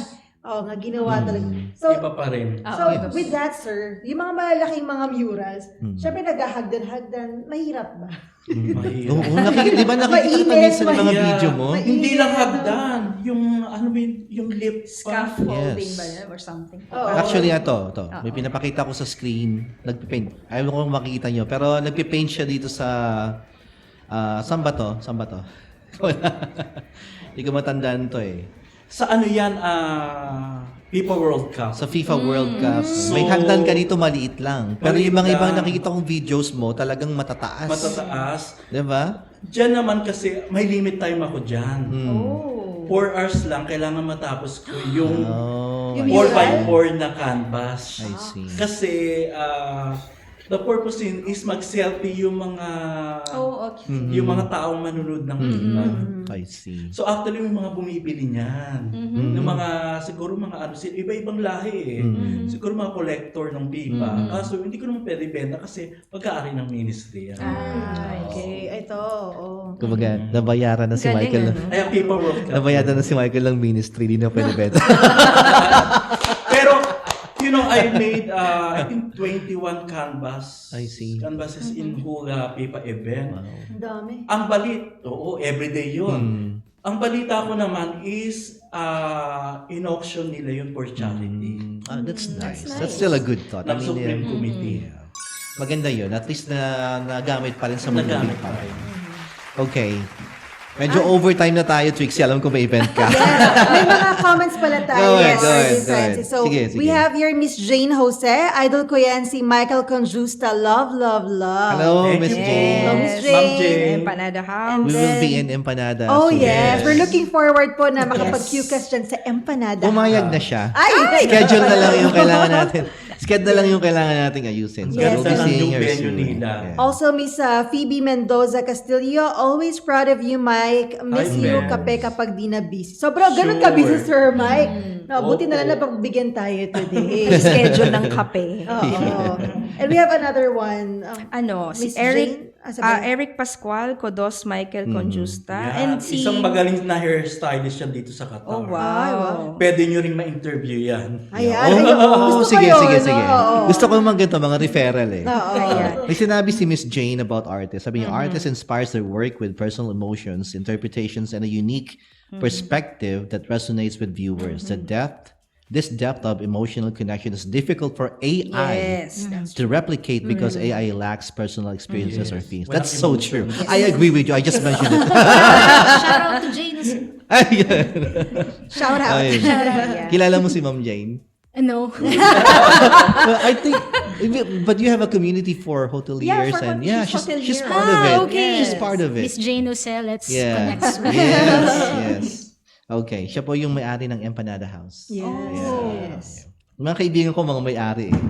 nga ginawa talaga. So, Iba pa rin. with that, sir, yung mga malalaking mga murals, syempre naghahagdan-hagdan, mahirap ba? Mahirap. Oo, di ba nakikita Mainit, minsan ng mga Yeah. video mo? Hindi lang hagdan. Yung, ano ba yung lip pa. Scaffolding Yes. ba yan or something? Actually, ito. May pinapakita ko sa screen. Nagpipaint. Ayaw ko makikita nyo. Pero nagpipaint siya dito sa... saan ba to? Hindi ko matandaan to eh. Sa ano yan, FIFA World Cup. Sa FIFA World Cup. May hagdan ka dito, maliit lang. Pero yung mga ibang nakikita kong videos mo, talagang matataas. Matataas. Diba? Diyan naman kasi, may limit time ako dyan. 4 hours lang, kailangan matapos ko yung Oh, Yung 4x4 na canvas. I see. Kasi, the purpose is mag-selfie yung mga Okay. yung mga taong manunod ng FIFA. I see. So actually yung mga bumibili niyan. Yung mga siguro mga ano sila iba-ibang lahi eh. Siguro mga collector ng FIFA. Kaso hindi ko naman pwede benta kasi pagkaari ng ministry yan. Okay, ito. Kumbaga, nabayaran na si Galing, Michael. ano? Ay, ang FIFA World Cup. Nabayaran na si Michael ng ministry. Di na pwede beta. Pero I made, I think 21 canvases in Hula Pipa event. Ang dami. Ang everyday yun. Ang balita ko naman is, in-auction nila yun for charity. That's nice. That's still a good thought. Ng Supreme Committee. Yeah. Maganda yun. At least na nagamit pa rin sa mga Nagamit pa pa rin. Okay. Medyo overtime na tayo, Trixie. Alam ko may event ka. May mga comments pala tayo. Go ahead, yes, go ahead, Artie go ahead. Francis. So, Sige, sige. we have here Miss Jane Jose. Idol ko yan si Michael Conjusta. Love, love, love. Hello, Thank Miss you. Jane. Hello, Miss Yes. Jane. Ma'am Jane. Empanada We House. will be in Empanada. Oh, soon. yes. We're looking forward po na makapag-QCast dyan sa Empanada. Pumayag na siya. Ay! Schedule na lang yung kailangan natin. Schedule na lang yung kailangan nating ayusin. So Yes. we'll be Ganda ng seeing new her venue soon. nila. Yeah. Also, Miss Phoebe Mendoza Castillo, always proud of you, Mike. Miss Hi, you, Mel. kape kapag di na busy. Sobrang ganun ka Sure. busy, Sir Mike. No, buti na lang Opo. napagbigyan tayo today. Schedule ng kape. Oo. And we have another one. Si Miss Eric, Jane? Sabihin. Eric Pascual, Kodos Michael Conjusta, Yeah, and si... isang magaling na hairstylist yan dito sa Qatar. Oh, Ay, wow. wow. Pwede nyo rin ma-interview yan. Ayan. Oh, Gusto sige, ko sige, yun, sige. oo. Gusto ko naman ganito, mga referral eh. Oo. Ayan. May sinabi si Miss Jane about artists. Sabi niya, artists inspires their work with personal emotions, interpretations, and a unique perspective that resonates with viewers. This depth of emotional connection is difficult for AI Yes. to replicate because AI lacks personal experiences or feelings. Walang That's so true. emotion. I agree with you. I just mentioned it. Shout out to Jane. Ayun. Shout out. Ayun. Yeah. Kilala mo si Ma'am Jane? No. Well, I think, but you have a community for hoteliers for and she's she's hotelier. part of it. Okay. She's part of it. Miss Jane Ose, let's Yeah. connect soon. Yes. Okay. Siya po yung may-ari ng Empanada House. Yes. Mga kaibigan ko, mga may-ari eh.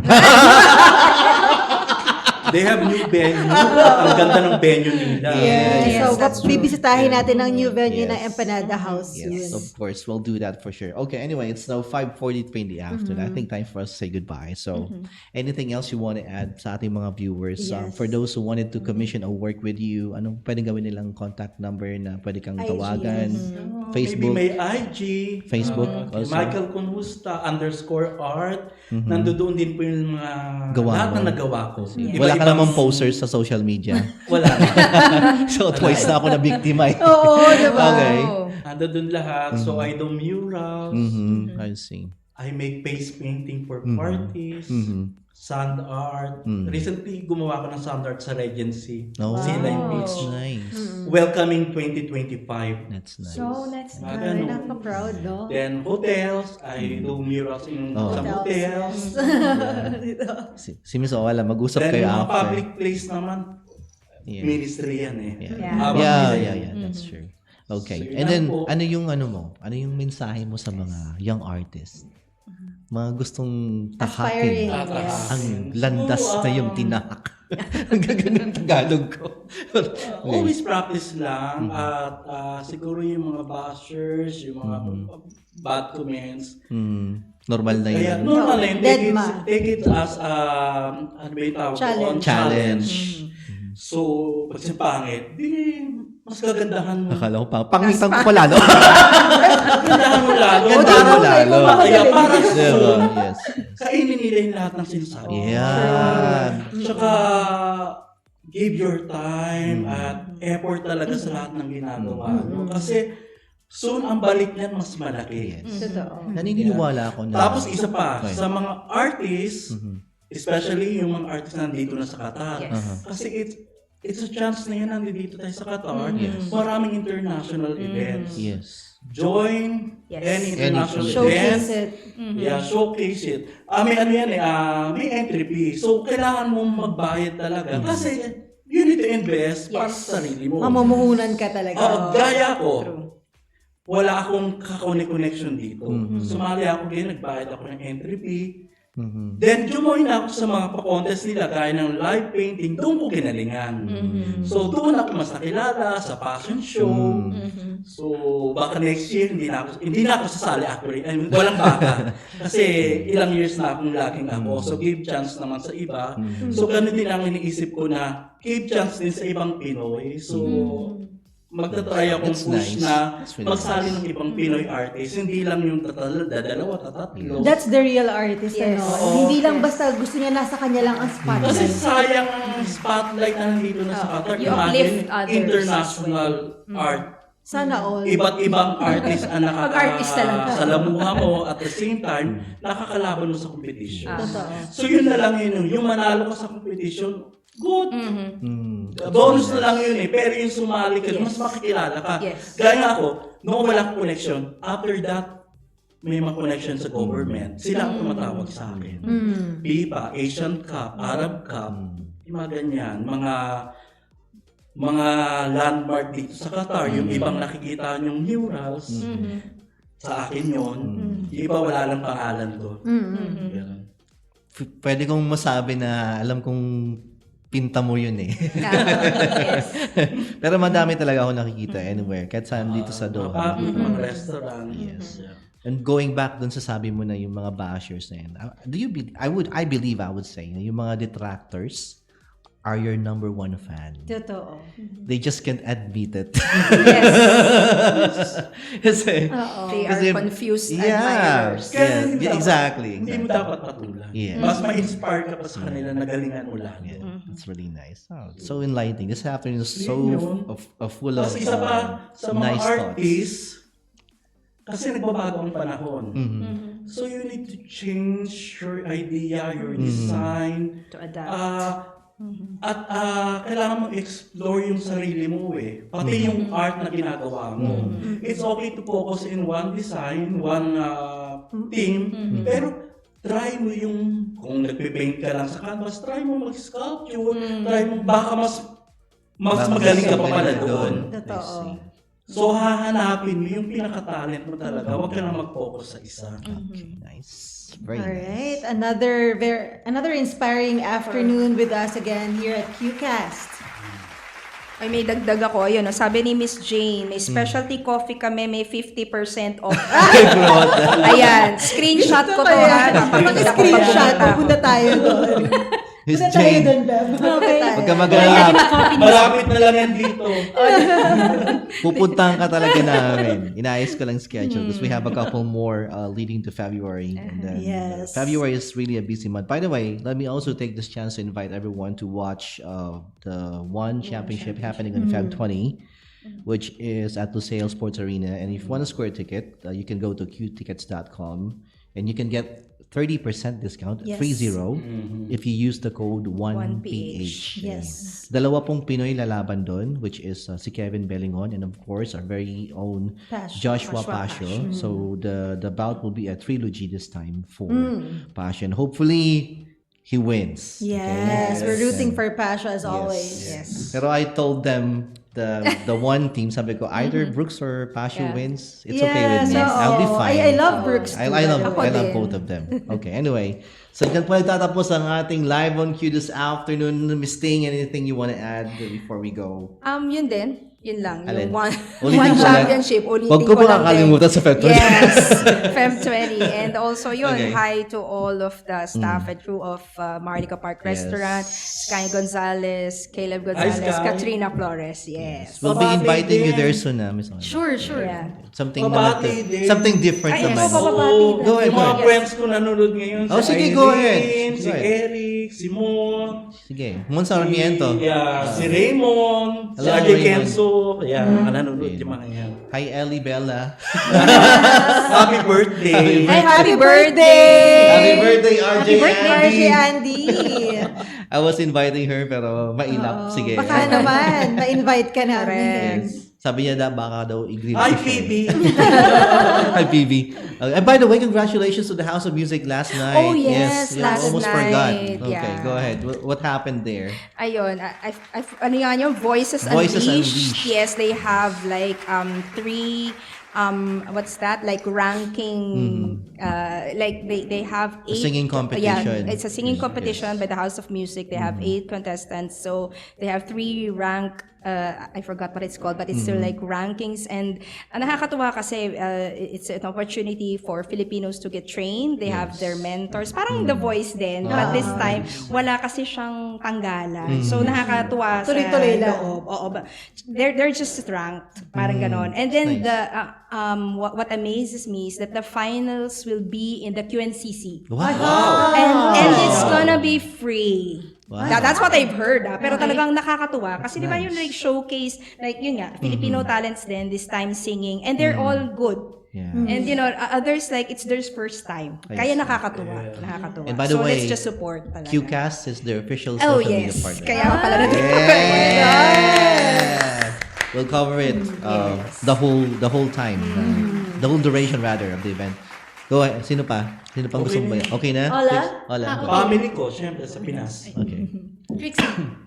They have new venue. Ang ganda ng venue nila. Yes. Yes, So, that's true. bibisitahin natin ang new venue Yes. ng Empanada House Yes, soon. of course. We'll do that for sure. Okay, anyway, it's now 5:43 in the afternoon. I think time for us to say goodbye. So, anything else you want to add sa ating mga viewers? Yes. For those who wanted to commission or work with you, anong pwede gawin nilang contact number na pwede kang IG, tawagan? Maybe Facebook? may IG. Facebook also? Michael Conjusta _art. Nandoon din po yung mga Gawa lahat mo. na nagawa ko. Wala ka namang posters sa social media. Wala. So, twice na ako na biktima eh. Oo, diba? Okay. Nandoon lahat. So, I do murals. I see. I make face painting for parties. Sand art. Recently, gumawa ko ng sand art sa Regency. Oh, Sea Line Beach. nice. Welcoming 2025. That's nice. So, that's Mga good. ganun. Nakaka-proud, no? Then, hotels. I do murals in some hotels. Si Miss Owala, mag-usap Then, kayo yung mga after. public place naman, Yeah. ministry yan eh. Yeah. Habang Yeah, nila yeah, yan. that's true. Okay. So, yun And lang then, po. ano yung mensahe mo sa mga young artists? Mga gustong Aspiring. tahakin. Yes. Ang landas na yung tinahak. Ang gagawin ng Tagalog ko. Always practice lang at siguro yung mga bashers, yung mga bad comments. Normal na Kaya yun. normal na yun. Deadma. Take it as ano ba yung tawag doon? Challenge. So, pag siya pangit, di mas kagandahan mo. Akala ko pangitan ko pala, no? Kagandahan mo lalo. Gandahan mo lalo. Kaya para Diba? Yes. kainin nila yung lahat ng sinasabi. Yeah. Tsaka, give your time at effort talaga sa lahat ng ginagawa nyo. Kasi, soon ang balik niyan mas malaki. Totoo. Naniniwala ako na. Tapos isa pa, Okay. sa mga artists, especially yung mga artists na nandito na sa Qatar, kasi it's a chance na yan nandito tayo sa Qatar, maraming international events. Yes. Join Yes. any international Showcase event. it. Yeah, showcase it. May ano yan may entry fee. So, kailangan mong magbayad talaga. Kasi, you need to invest para sa sarili mo. Mamumuhunan ka talaga. Gaya ko, wala akong connection dito. Sumali ako din, nagbayad ako ng entry fee. Then, jumoin ako sa mga pa-contest nila, gaya ng live painting, doon ko ginalingan. So, doon ako mas nakilala sa fashion show. So, baka next year, hindi na ako sasali actually. I mean, walang baka. Kasi, ilang years na akong laging ako. So, give chance naman sa iba. So, ganun din ang iniisip ko na, give chance din sa ibang Pinoy. So, magta-try akong That's push nice. na That's really magsali ng ibang Pinoy artist. Hindi lang yung dalawa, tatlo. That's the real artist, Yes. ano? Oo. Hindi lang basta gusto niya nasa kanya lang ang Kasi spotlight. sayang ang spotlight na nandito na sa Qatar. You Imagine, uplift others international art. Sana all. Iba't ibang artist ang Pag-artist na lang. nakakasalamuha mo at the same time, nakakalaban mo sa competition. Totoo. So yun na lang yun. Yung manalo ka sa competition, good. Mm. Bonus na lang yun eh. Pero yung sumali ka, mas makikilala ka. Yes. Gaya nga ako, noong wala akong connection, after that, may mga connection sa government. Sila ang tumatawag sa akin. FIFA, Asian Cup, Arab Cup, yung mga ganyan, mga landmark dito sa Qatar, yung ibang nakikita yung murals, sa akin yun. Yung iba wala lang pangalan ko. Ganun. Pwede kong masabi na alam kong pinta mo yun eh. Yes. Pero madami talaga ako nakikita anywhere. Kahit saan dito sa Doha. Mga restaurant. Yes. And going back dun sa sabi mo na yung mga bashers na yun, I believe I would say na yung mga detractors are your number one fan. Totoo. They just can't admit it. Yes. Kasi, They kasi- are confused yeah, admirers. yes, hindi dapat- exactly. Hindi mo dapat patulan. Yes. Mas ma-inspire ka pa sa kanila na galingan mo lang. Yeah, that's really nice. Oh, so enlightening. This afternoon is so Yun. full of Tapos isa pa sa mga nice thoughts. artists, kasi nagbabago ang panahon. Mm-hmm. So you need to change your idea, your design. To adapt. At kailangan mo explore yung sarili mo eh. Pati yung art na ginagawa mo. It's okay to focus in one design, one theme, pero try mo yung, kung nagpipaint ka lang sa canvas, try mo mag-sculpture, try mo, baka mas magaling ka pa pala doon. Totoo. So hahanapin mo yung pinaka-talent mo talaga. Huwag ka lang mag-focus sa isa. Okay, nice. Very All nice. right, another inspiring afternoon with us again here at QCast. Ay, may dagdag ako. Ayun, sabi ni Miss Jane, may specialty coffee kami, may 50% off. Ayan, screenshot ko to ha. Mag-screenshot, pupunta tayo doon. Miss Punta tayo Jane, doon, Bev. Okay. huwag ka mag-alala. Malapit na lang yan dito. Pupuntahan ka talaga namin. Inaayos ko lang schedule because we have a couple more leading to February. And then, Yes. February is really a busy month. By the way, let me also take this chance to invite everyone to watch the One Championship happening on Feb 20, which is at Lusail Sports Arena. And if you want a square ticket, you can go to qtickets.com and you can get 30% discount, Yes. 30, if you use the code 1PH. Yes. Dalawa pong Pinoy lalaban doon, which is si Kevin Bellingon and of course our very own Pasio. Joshua Pasio. So the bout will be a trilogy this time for Passion. Hopefully he wins. Yes, we're rooting for Pasha as always. Yes. Pero I told them the one team, sabi ko, either Brooks or Pasio Yeah. wins. It's okay with me. Yes, I'll be oo. fine. I love Brooks too. I love Ako din. both of them. Okay, anyway. So, dyan po nagtatapos ang ating live on Q this afternoon. Miss Ting, anything you want to add before we go? Yun din. Yun lang. Alin? Yung Ulitin one ko lang. championship. Ulitin Huwag ko ko ba lang din. kakalimutan sa Feb 20? Yes. Feb 20. And also yun, Okay. hi to all of the staff and crew of Maharlika Park Yes. Restaurant, Sky Gonzalez, Caleb Gonzalez, Sky. Katrina Flores. Yes. We'll be Babati inviting you din. there soon, Miss Ona. Sure. Yeah. Something Babati naman din. something different Ay, naman. ako, babati din. Go ahead, Yung mga go ahead. friends ko nanonood ngayon. Oh, si sige, go ahead. Irene, si Go ahead. Eric, si Mon, Sige. Mon Sarmiento. si Raymond, si Hello, RJ Raymond. Kenzo. Yan, nanonood yung mga yan. Hi, Ellie Bella. Happy birthday! Ay, happy Happy birthday! birthday, RJ Happy birthday, Andy. Andy! I was inviting her pero mailap. Sige. Baka naman, ma-invite ka namin. Sabi niya baka daw i-greet Hi, ko siya. Phoebe! Hi, Phoebe. And by the way, congratulations to the House of Music last night. Oh, yes, yeah, last almost forgot. night, Okay, yeah. go ahead. What happened there? Ayun, ano nga yung Voices Voices Unleashed. Unleashed. Yes, they have like three what's that? Like ranking like they have eight singing competition. Yeah, it's a singing competition by the House of Music. They have 8 contestants. So they have 3 rank I forgot what it's called, but it's still like rankings. And nakakatuwa kasi it's an opportunity for Filipinos to get trained. They have their mentors. Parang The Voice din. But this time, wala kasi siyang tanggalan. So nakakatuwa sa Tuloy-tuloy lang. loob. Oo, but they're just ranked. Parang ganon. And then what amazes me is that the finals will be in the QNCC. Wow. And it's gonna be free. Wow. That's what I've heard. Pero talagang nakakatuwa. Kasi di ba yung like showcase, like yun nga, Filipino talents din, this time singing. And they're all good. Yeah. And others like it's their first time. I Kaya see. nakakatuwa. Nakakatuwa. And by the so way, let's just support talaga. QCast is their official Oh social media yes. partner. Kaya nga pala nandito. Yes. We'll cover it the whole time, the whole duration rather of the event. Go ahead. Sino pa? Sino pang gusto mo ba? Okay na? Ola? Ola. Family ko, syempre, sa Pinas. Okay. Trixie.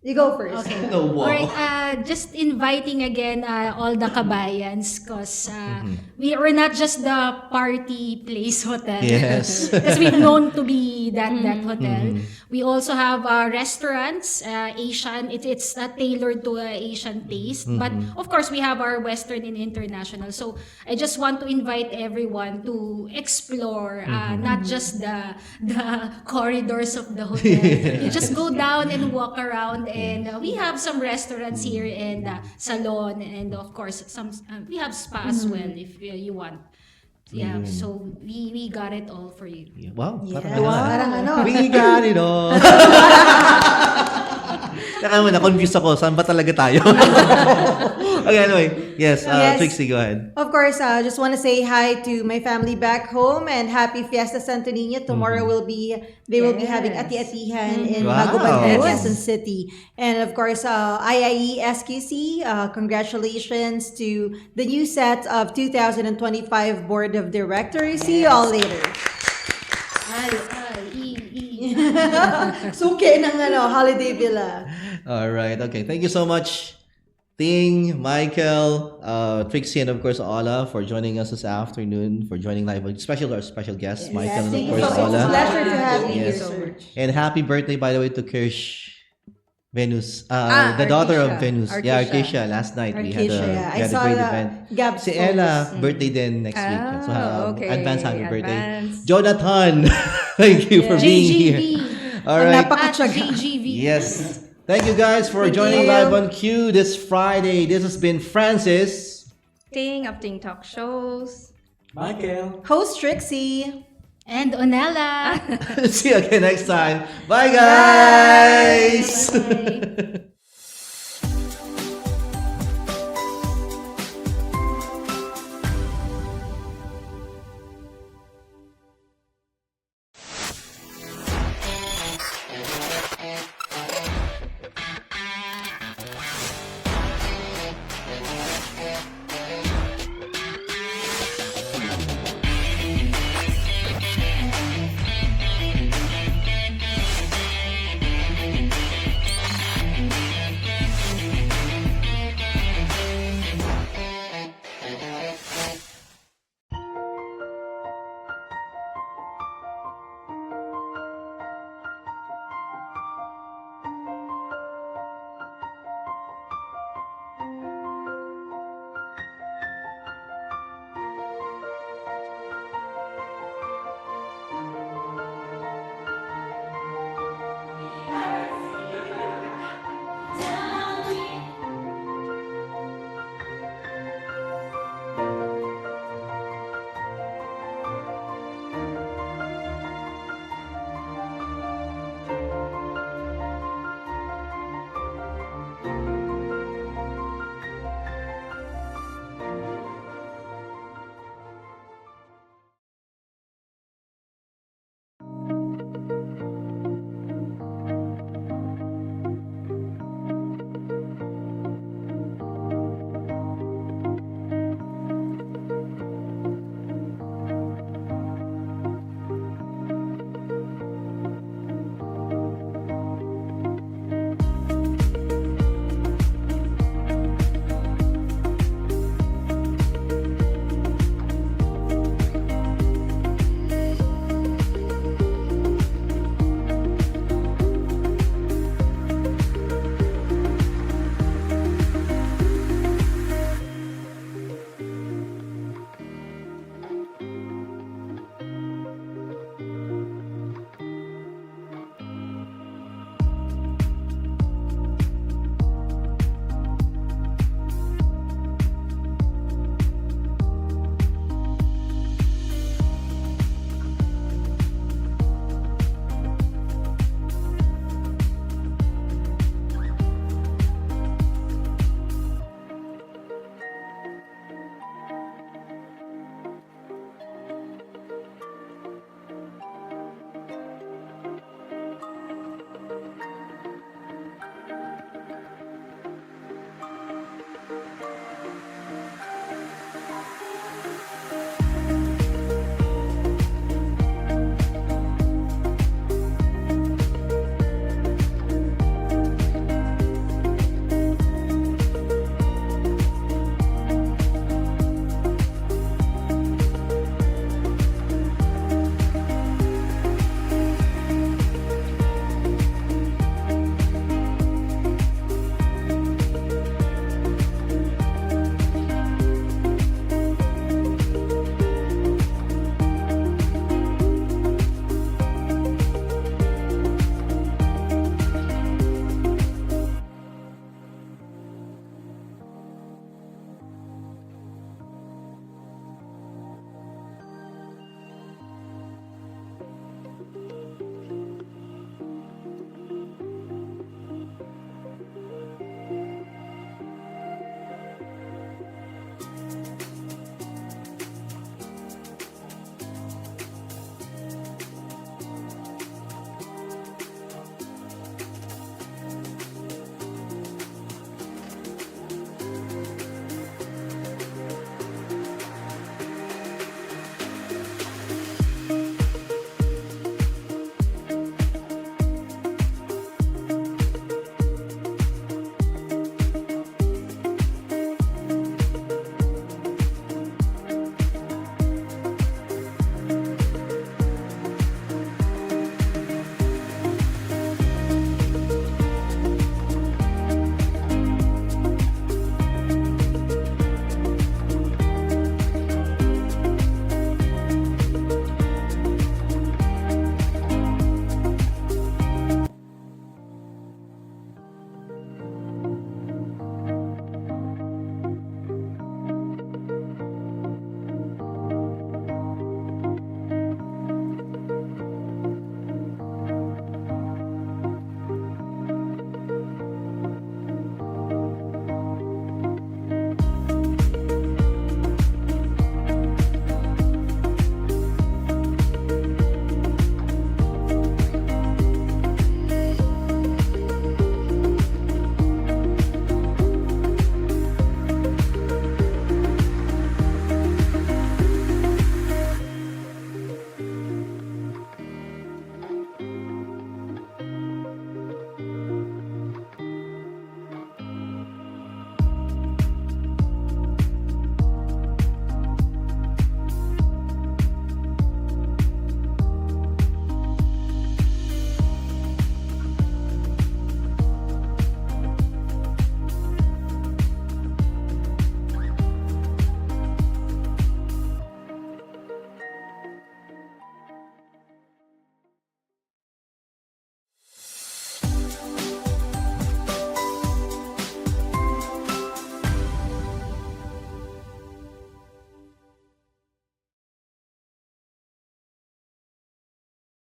You go first. Okay. No, wow. Alright, just inviting again all the kabayans because we're not just the party place hotel. Yes. Because we're known to be that hotel. We also have restaurants, Asian. It's not tailored to Asian taste. But of course, we have our Western and international. So I just want to invite everyone to explore not just the corridors of the hotel. You just go down and walk around. And we have some restaurants here and salon, and of course some we have spa as well if you want. Yeah, so we got it all for you. Wow. Parang ano. We got it all. Teka muna, confused ako. Saan ba talaga tayo? Okay, anyway. Yes, Yes. Trixie, go ahead. Of course, I just want to say hi to my family back home and happy Fiesta Santo Niño. Tomorrow they will be having Ati-Atihan in Wow. Bagubatan, Yes. Quezon City. And of course, IIE SQC, congratulations to the new set of 2025 Board of Directors. See you all later. Suki ng Holiday Villa. All right. Okay. Thank you so much, Ting, Michael, Trixie, and of course Ola for joining us this afternoon, for joining live, especially our special guests, Michael, and Thank of you course so much. It's a Ola. pleasure to have you Yes. here. And happy birthday, by the way, to Kirsch Venus, the daughter of Venus. Yeah, Arkesia. Last night we had Arkesia, yeah. we had I a saw great the event. Gab's Si Ella, birthday din next week. So okay. advance happy birthday. Advance. Jonathan, thank you for being here. All right. JGV. Yes. Thank you guys for Thank joining you. live on Q this Friday. This has been Francis. Ting of Ting Talk Shows. Michael. Host Trixie. And Onella. See you again next time. Bye, guys. Bye.